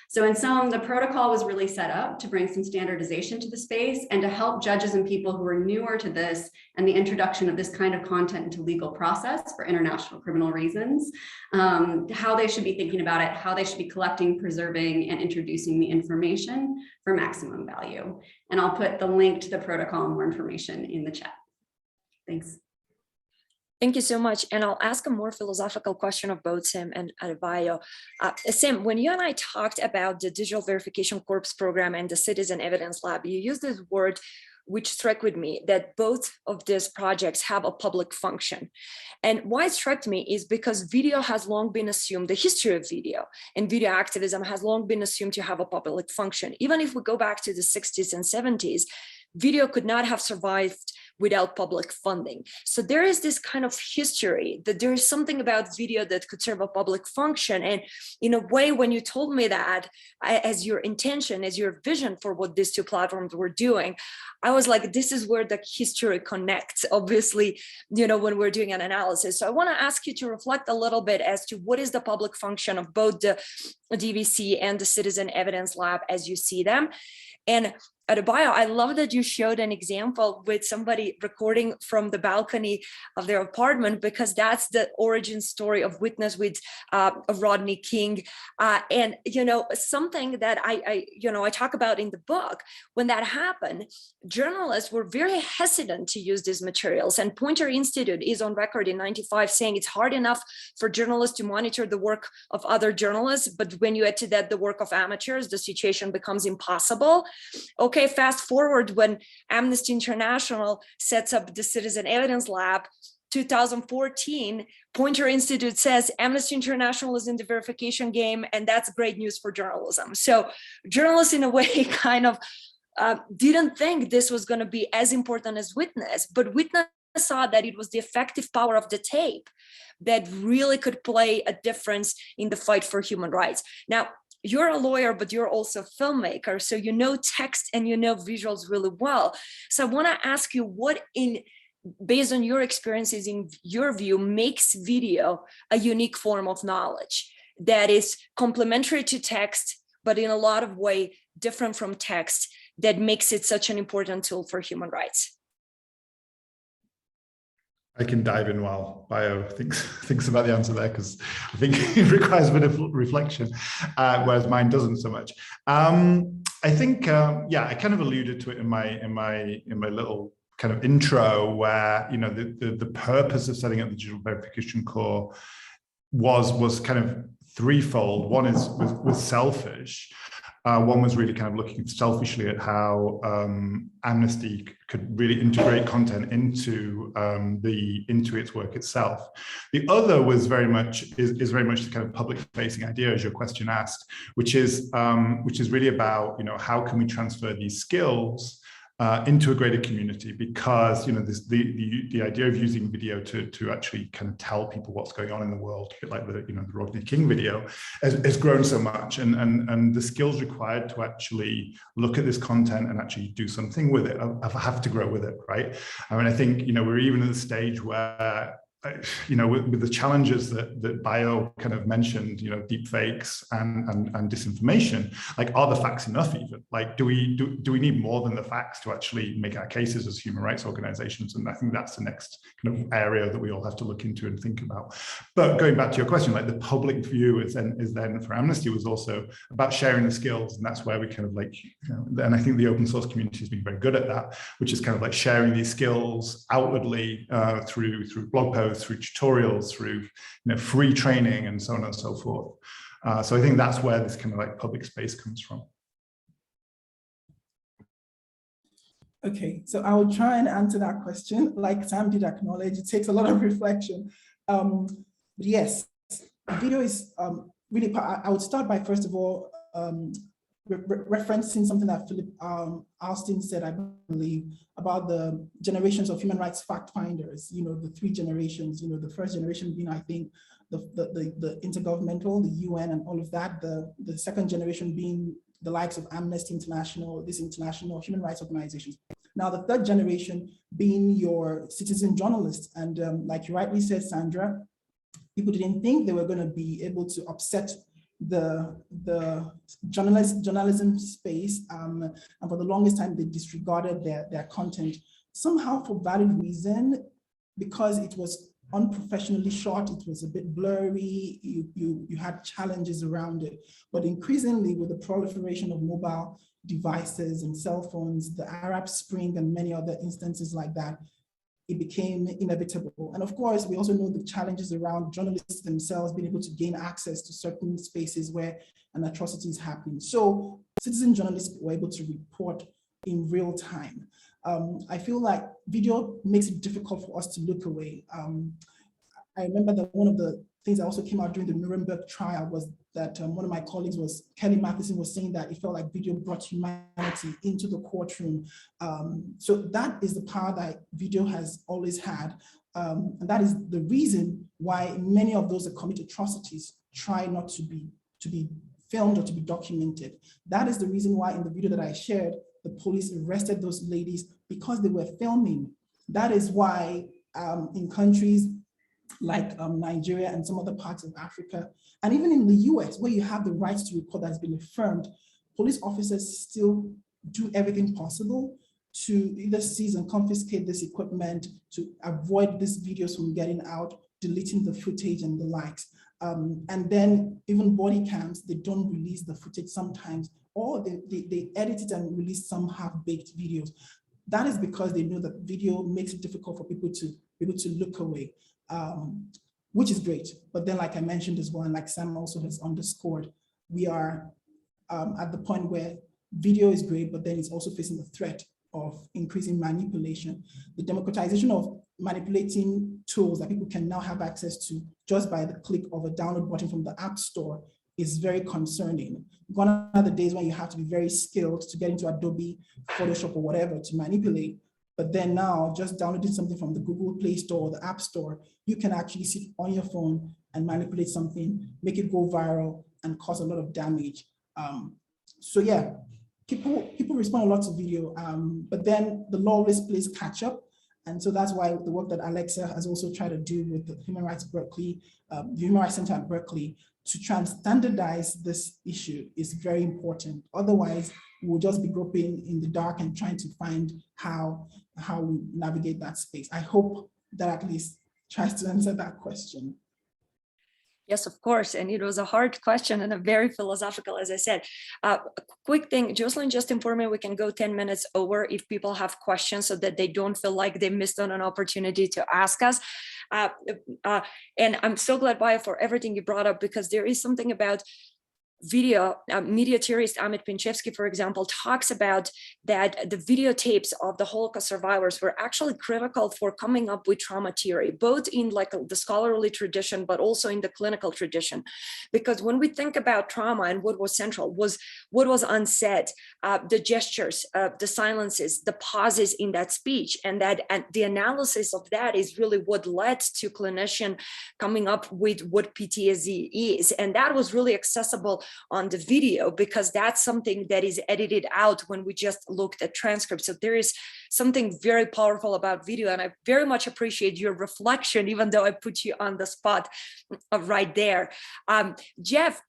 So in sum, the protocol was really set up to bring some standardization to the space and to help judges and people who are newer to this and the introduction of this kind of content into legal process for international criminal reasons, how they should be thinking about it, how they should be collecting, preserving, and introducing the information for maximum value. And I'll put the link to the protocol and more information in the chat. Thanks. Thank you so much. And I'll ask a more philosophical question of both Sim and Adebayo. Sim, when you and I talked about the Digital Verification Corps program and the Citizen Evidence Lab, you used this word which struck with me, that both of these projects have a public function. And why it struck me is because video has long been assumed, the history of video and video activism has long been assumed to have a public function. Even if we go back to the 60s and 70s, video could not have survived without public funding. So there is this kind of history that there is something about video that could serve a public function. And in a way, when you told me that as your intention, as your vision for what these two platforms were doing, I was like, this is where the history connects, obviously, you know, when we're doing an analysis. So I want to ask you to reflect a little bit as to what is the public function of both the DVC and the Citizen Evidence Lab as you see them. And Adebayo, I love that you showed an example with somebody recording from the balcony of their apartment, because that's the origin story of Witness with Rodney King. And, you know, something that I talk about in the book, when that happened, journalists were very hesitant to use these materials. And Poynter Institute is on record in '95 saying it's hard enough for journalists to monitor the work of other journalists, but when you add to that the work of amateurs, the situation becomes impossible. Okay, fast forward when Amnesty International sets up the Citizen Evidence Lab, 2014, Poynter Institute says Amnesty International is in the verification game, and that's great news for journalism. So journalists, in a way, kind of didn't think this was going to be as important as Witness, but Witness saw that it was the effective power of the tape that really could play a difference in the fight for human rights. Now, you're a lawyer, but you're also a filmmaker, so you know text and you know visuals really well. So I want to ask you, what, based on your experiences, in your view, makes video a unique form of knowledge that is complementary to text, but in a lot of ways different from text, that makes it such an important tool for human rights? I can dive in while Bio thinks about the answer there, because I think it requires a bit of reflection, whereas mine doesn't so much. I think, yeah, I kind of alluded to it in my little kind of intro, where the purpose of setting up the digital verification core was kind of threefold. One was selfish. One was really kind of looking selfishly at how Amnesty could really integrate content into its work itself. The other was very much the kind of public-facing idea, as your question asked, which is really about how can we transfer these skills into a greater community, because the idea of using video to actually kind of tell people what's going on in the world, a bit like the Rodney King video, has grown so much, and the skills required to actually look at this content and actually do something with it have to grow with it, right? I mean, I think we're even at the stage where with the challenges that Bio kind of mentioned, deep fakes and disinformation, like, are the facts enough even? Like, do we need more than the facts to actually make our cases as human rights organizations? And I think that's the next kind of area that we all have to look into and think about. But going back to your question, like, the public view is then for Amnesty was also about sharing the skills, and that's where we kind of and I think the open source community has been very good at that, which is kind of like sharing these skills outwardly through blog posts, through tutorials, through free training, and so on and so forth. So I think that's where this kind of like public space comes from. Okay, so I will try and answer that question. Like Sam did acknowledge, it takes a lot of reflection. But yes, video is really, I would start by, first of all, referencing something that Philip Alston said, I believe, about the generations of human rights fact finders, the three generations, the first generation being, I think, the intergovernmental, the UN and all of that, the second generation being the likes of Amnesty International, these international human rights organizations. Now, the third generation being your citizen journalists. And like you rightly said, Sandra, people didn't think they were going to be able to upset the journalism space, and for the longest time they disregarded their content, somehow for valid reason, because it was unprofessionally shot, it was a bit blurry, you had challenges around it. But increasingly, with the proliferation of mobile devices and cell phones, the Arab Spring and many other instances like that, it became inevitable. And of course, we also know the challenges around journalists themselves being able to gain access to certain spaces where an atrocity is happening. So citizen journalists were able to report in real time. I feel like video makes it difficult for us to look away. I remember that one of the things that also came out during the Nuremberg trial was that one of my colleagues Kelly Matheson was saying that it felt like video brought humanity into the courtroom. So that is the power that video has always had. And that is the reason why many of those that commit atrocities try not to be filmed or to be documented. That is the reason why in the video that I shared, the police arrested those ladies because they were filming. That is why in countries like Nigeria and some other parts of Africa, and even in the US, where you have the rights to record that has been affirmed, police officers still do everything possible to either seize and confiscate this equipment, to avoid these videos from getting out, deleting the footage and the likes. And then even body cams, they don't release the footage sometimes, or they edit it and release some half-baked videos. That is because they know that video makes it difficult for people to be able to look away. Which is great. But then, like I mentioned as well, and like Sam also has underscored, we are at the point where video is great, but then it's also facing the threat of increasing manipulation. The democratization of manipulating tools that people can now have access to just by the click of a download button from the App Store is very concerning. Gone are the days when you have to be very skilled to get into Adobe, Photoshop, or whatever to manipulate. But then now, just downloading something from the Google Play Store or the App Store, you can actually sit on your phone and manipulate something, make it go viral, and cause a lot of damage. So yeah, people respond a lot to video, but then the lawless plays catch up. And so that's why the work that Alexa has also tried to do with the Human Rights Berkeley, the Human Rights Center at Berkeley, to try and standardize this issue is very important. Otherwise, we'll just be groping in the dark and trying to find how we navigate that space. I hope that at least tries to answer that question. Yes, of course. And it was a hard question and a very philosophical, as I said. Quick thing, Jocelyn just informed me we can go 10 minutes over if people have questions so that they don't feel like they missed on an opportunity to ask us. And I'm so glad, Baya, for everything you brought up, because there is something about video. Media theorist Amit Pinchevsky, for example, talks about that the videotapes of the Holocaust survivors were actually critical for coming up with trauma theory, both in like the scholarly tradition, but also in the clinical tradition. Because when we think about trauma and what was central was what was unsaid, the gestures, the silences, the pauses in that speech, and the analysis of that is really what led to clinician coming up with what PTSD is. And that was really accessible on the video, because that's something that is edited out when we just looked at transcripts. So there is something very powerful about video, and I very much appreciate your reflection, even though I put you on the spot right there. Jeff,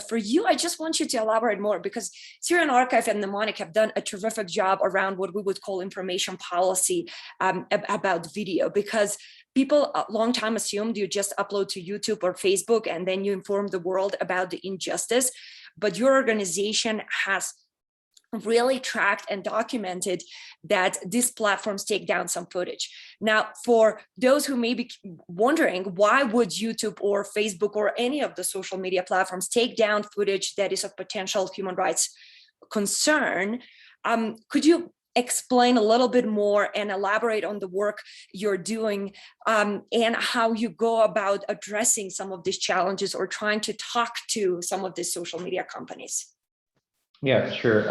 for you, I just want you to elaborate more, because Syrian Archive and Mnemonic have done a terrific job around what we would call information policy about video, because people a long time assumed you just upload to YouTube or Facebook and then you inform the world about the injustice. But your organization has really tracked and documented that these platforms take down some footage. Now, for those who may be wondering, why would YouTube or Facebook or any of the social media platforms take down footage that is of potential human rights concern? Could you explain a little bit more and elaborate on the work you're doing and how you go about addressing some of these challenges or trying to talk to some of these social media companies? Yeah, sure.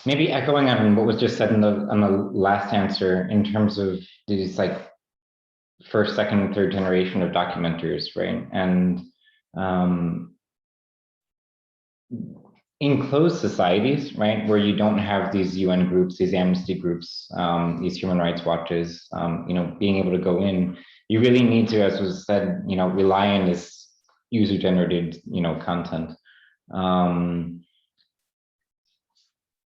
Maybe echoing on what was just said on the last answer in terms of these like first, second, third generation of documenters, right? And in closed societies, right, where you don't have these UN groups, these amnesty groups, these human rights watches, you know, being able to go in, you really need to, as was said, you know, rely on this user-generated, you know, content.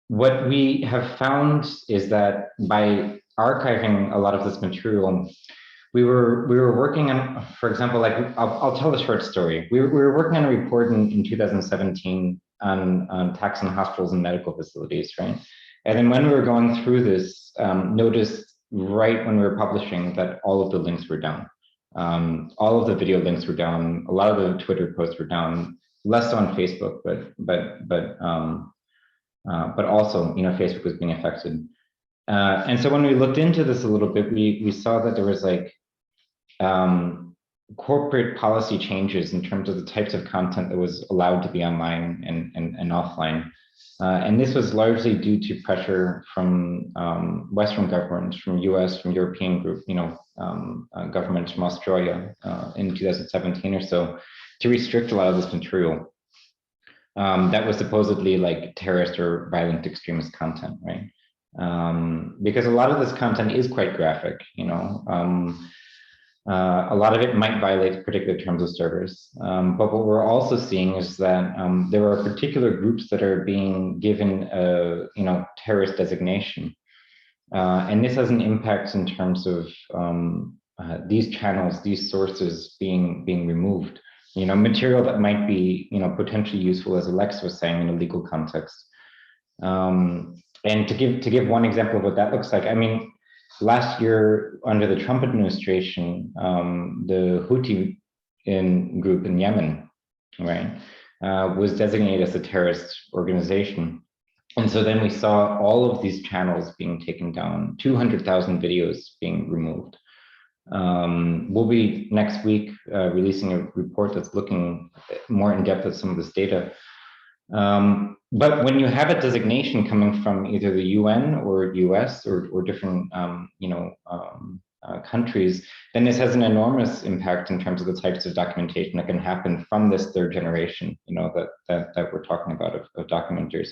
What we have found is that by archiving a lot of this material, we were working on, for example, like I'll tell a short story. We were working on a report in 2017 on tax on hospitals and medical facilities, right? And then when we were going through this, noticed right when we were publishing that all of the links were down. All of the video links were down. A lot of the Twitter posts were down, less so on Facebook, but also, you know, Facebook was being affected. And so when we looked into this a little bit, we saw that there was like corporate policy changes in terms of the types of content that was allowed to be online and offline. And this was largely due to pressure from Western governments, from US, from European group, you know, governments from Australia in 2017 or so, to restrict a lot of this material that was supposedly like terrorist or violent extremist content, right? Because a lot of this content is quite graphic, you know. A lot of it might violate particular terms of service, but what we're also seeing is that there are particular groups that are being given a, you know, terrorist designation, and this has an impact in terms of these channels, these sources being removed. You know, material that might be, you know, potentially useful, as Alex was saying, in a legal context. And to give one example of what that looks like, I mean, last year, under the Trump administration, the Houthi group in Yemen, right, was designated as a terrorist organization. And so then we saw all of these channels being taken down, 200,000 videos being removed. We'll be next week releasing a report that's looking more in depth at some of this data. But when you have a designation coming from either the UN or US or different you know, countries, then this has an enormous impact in terms of the types of documentation that can happen from this third generation, you know, that we're talking about of documenters.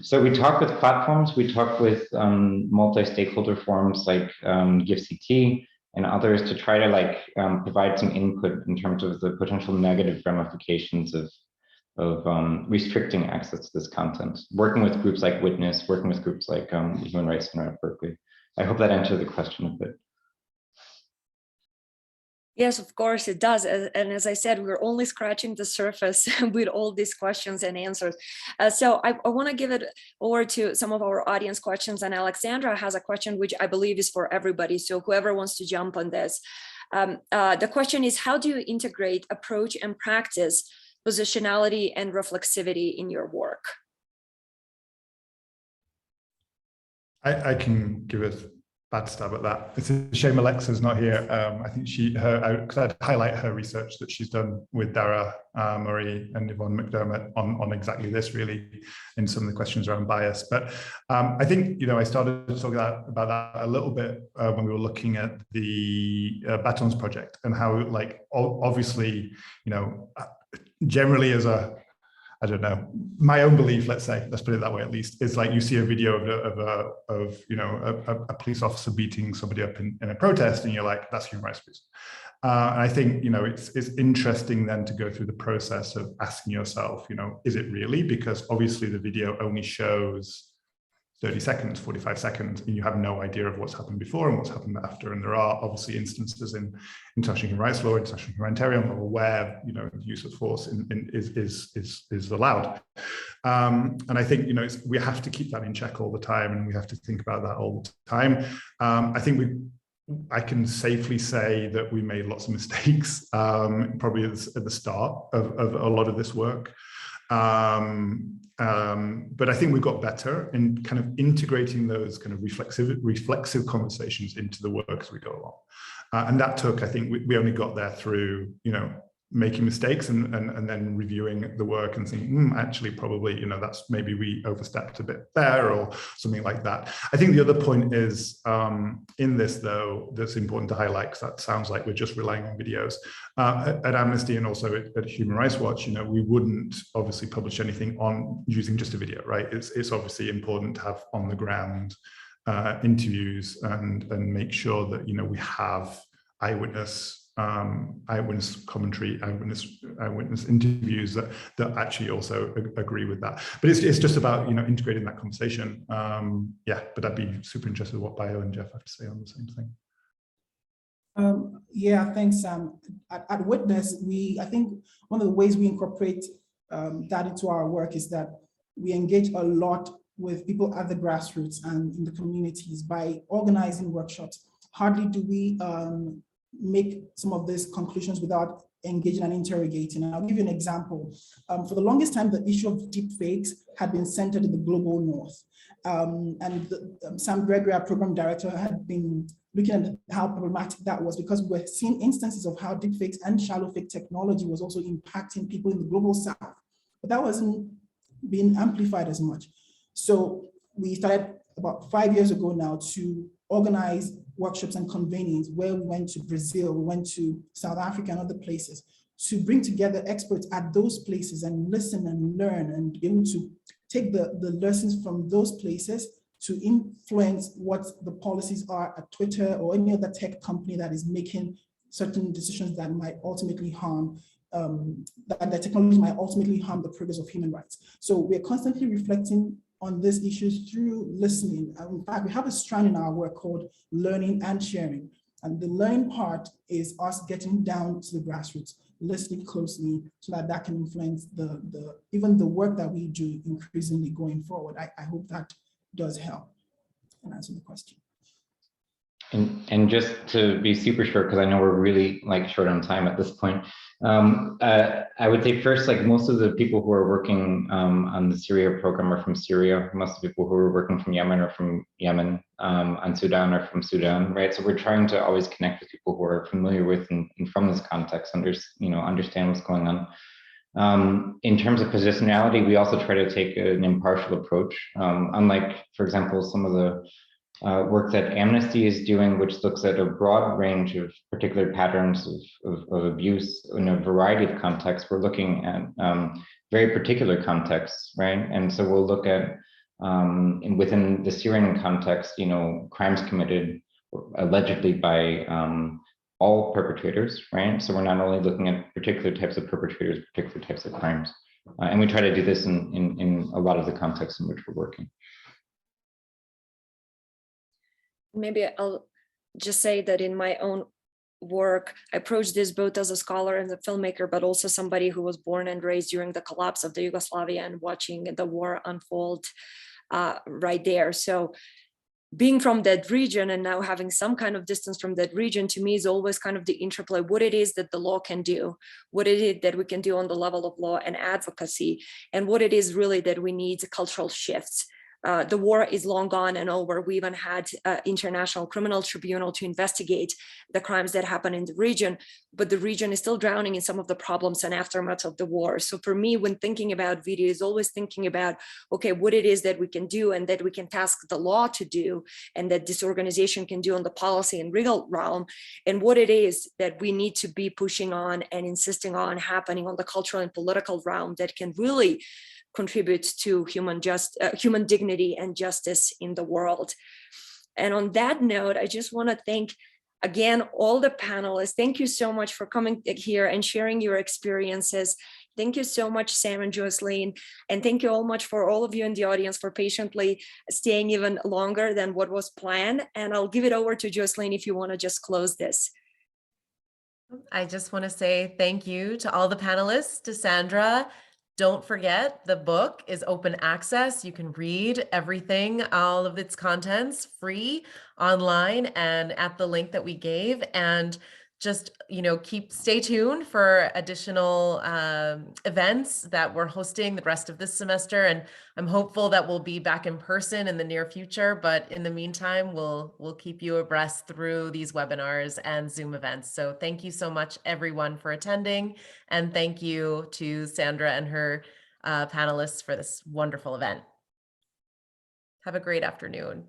So we talk with platforms, we talk with multi-stakeholder forums like GIFCT, and others to try to like provide some input in terms of the potential negative ramifications of restricting access to this content, working with groups like Witness, working with groups like the Human Rights Center at Berkeley. I hope that answered the question a bit. Yes, of course it does. And as I said, we're only scratching the surface with all these questions and answers. So I want to give it over to some of our audience questions. And Alexandra has a question, which I believe is for everybody. So whoever wants to jump on this. The question is, how do you integrate approach and practice positionality and reflexivity in your work? I can give a bad stab at that. It's a shame Alexa's not here. I think because I'd highlight her research that she's done with Dara Murray and Yvonne McDermott on exactly this, really, in some of the questions around bias. But I think, you know, I started talking about that a little bit when we were looking at the Batons project and how, like, obviously, you know, generally as a, I don't know, my own belief, let's put it that way, at least, is like you see a video of you know, a police officer beating somebody up in a protest, and you're like, that's human rights abuse. And I think, you know, it's interesting then to go through the process of asking yourself, you know, is it really? Because obviously the video only shows 30 seconds, 45 seconds, and you have no idea of what's happened before and what's happened after. And there are obviously instances in international human rights law, international humanitarian law, where, you know, the use of force is allowed. And I think, you know, we have to keep that in check all the time, and we have to think about that all the time. I think I can safely say that we made lots of mistakes, probably at the start of a lot of this work. But I think we've got better in kind of integrating those kind of reflexive conversations into the work as we go along. And that took, I think we only got there through, you know, making mistakes and then reviewing the work and thinking, actually, probably, you know, that's maybe we overstepped a bit there or something like that. I think the other point is in this, though, that's important to highlight, because that sounds like we're just relying on videos. At Amnesty and also at Human Rights Watch, you know, we wouldn't obviously publish anything on using just a video, right? It's obviously important to have on the ground interviews and make sure that, you know, we have eyewitness commentary, eyewitness interviews that actually also agree with that. But it's just about, you know, integrating that conversation. Yeah, but I'd be super interested in what Bio and Jeff have to say on the same thing. Yeah, thanks, Sam. At Witness, I think one of the ways we incorporate that into our work is that we engage a lot with people at the grassroots and in the communities by organizing workshops. Hardly do we make some of these conclusions without engaging and interrogating. And I'll give you an example. For the longest time, the issue of deep fakes had been centered in the global north. Sam Gregory, our program director, had been looking at how problematic that was, because we're seeing instances of how deep fakes and shallow fake technology was also impacting people in the global south, but that wasn't being amplified as much. So we started about 5 years ago now to organize workshops and convenings where we went to Brazil, we went to South Africa and other places to bring together experts at those places and listen and learn and be able to take the lessons from those places to influence what the policies are at Twitter or any other tech company that is making certain decisions that might ultimately harm, that the technology might ultimately harm the progress of human rights. So we're constantly reflecting on these issues through listening. In fact, we have a strand in our work called learning and sharing. And the learning part is us getting down to the grassroots, listening closely so that can influence even the work that we do increasingly going forward. I hope that does help and answer the question. And just to be super short, because I know we're really like short on time at this point, I would say first, like most of the people who are working on the Syria program are from Syria. Most of the people who are working from Yemen are from Yemen, on Sudan are from Sudan, right? So we're trying to always connect with people who are familiar with and from this context, understand what's going on. In terms of positionality, we also try to take an impartial approach. Unlike, for example, some of the work that Amnesty is doing, which looks at a broad range of particular patterns of abuse in a variety of contexts. We're looking at very particular contexts, right? And so we'll look at, within the Syrian context, crimes committed allegedly by all perpetrators, right? So we're not only looking at particular types of perpetrators, particular types of crimes. And we try to do this in a lot of the contexts in which we're working. Maybe I'll just say that in my own work, I approach this both as a scholar and a filmmaker, but also somebody who was born and raised during the collapse of the Yugoslavia and watching the war unfold right there. So being from that region and now having some kind of distance from that region, to me is always kind of the interplay, what it is that the law can do, what it is that we can do on the level of law and advocacy, and what it is really that we need cultural shifts. The war is long gone and over. We even had International Criminal Tribunal to investigate the crimes that happen in the region, but the region is still drowning in some of the problems and aftermath of the war. So for me, when thinking about video, is always thinking about, okay, what it is that we can do and that we can task the law to do, and that this organization can do on the policy and legal realm, and what it is that we need to be pushing on and insisting on happening on the cultural and political realm that can really contributes to human dignity and justice in the world. And on that note, I just want to thank again all the panelists. Thank you so much for coming here and sharing your experiences. Thank you so much, Sam and Jocelyn. And thank you all much for all of you in the audience for patiently staying even longer than what was planned. And I'll give it over to Jocelyn if you want to just close this. I just want to say thank you to all the panelists, to Sandra. Don't forget, the book is open access. You can read everything, all of its contents free online and at the link that we gave. And just, stay tuned for additional events that we're hosting the rest of this semester. And I'm hopeful that we'll be back in person in the near future. But in the meantime, we'll keep you abreast through these webinars and Zoom events. So thank you so much, everyone, for attending. And thank you to Sandra and her panelists for this wonderful event. Have a great afternoon.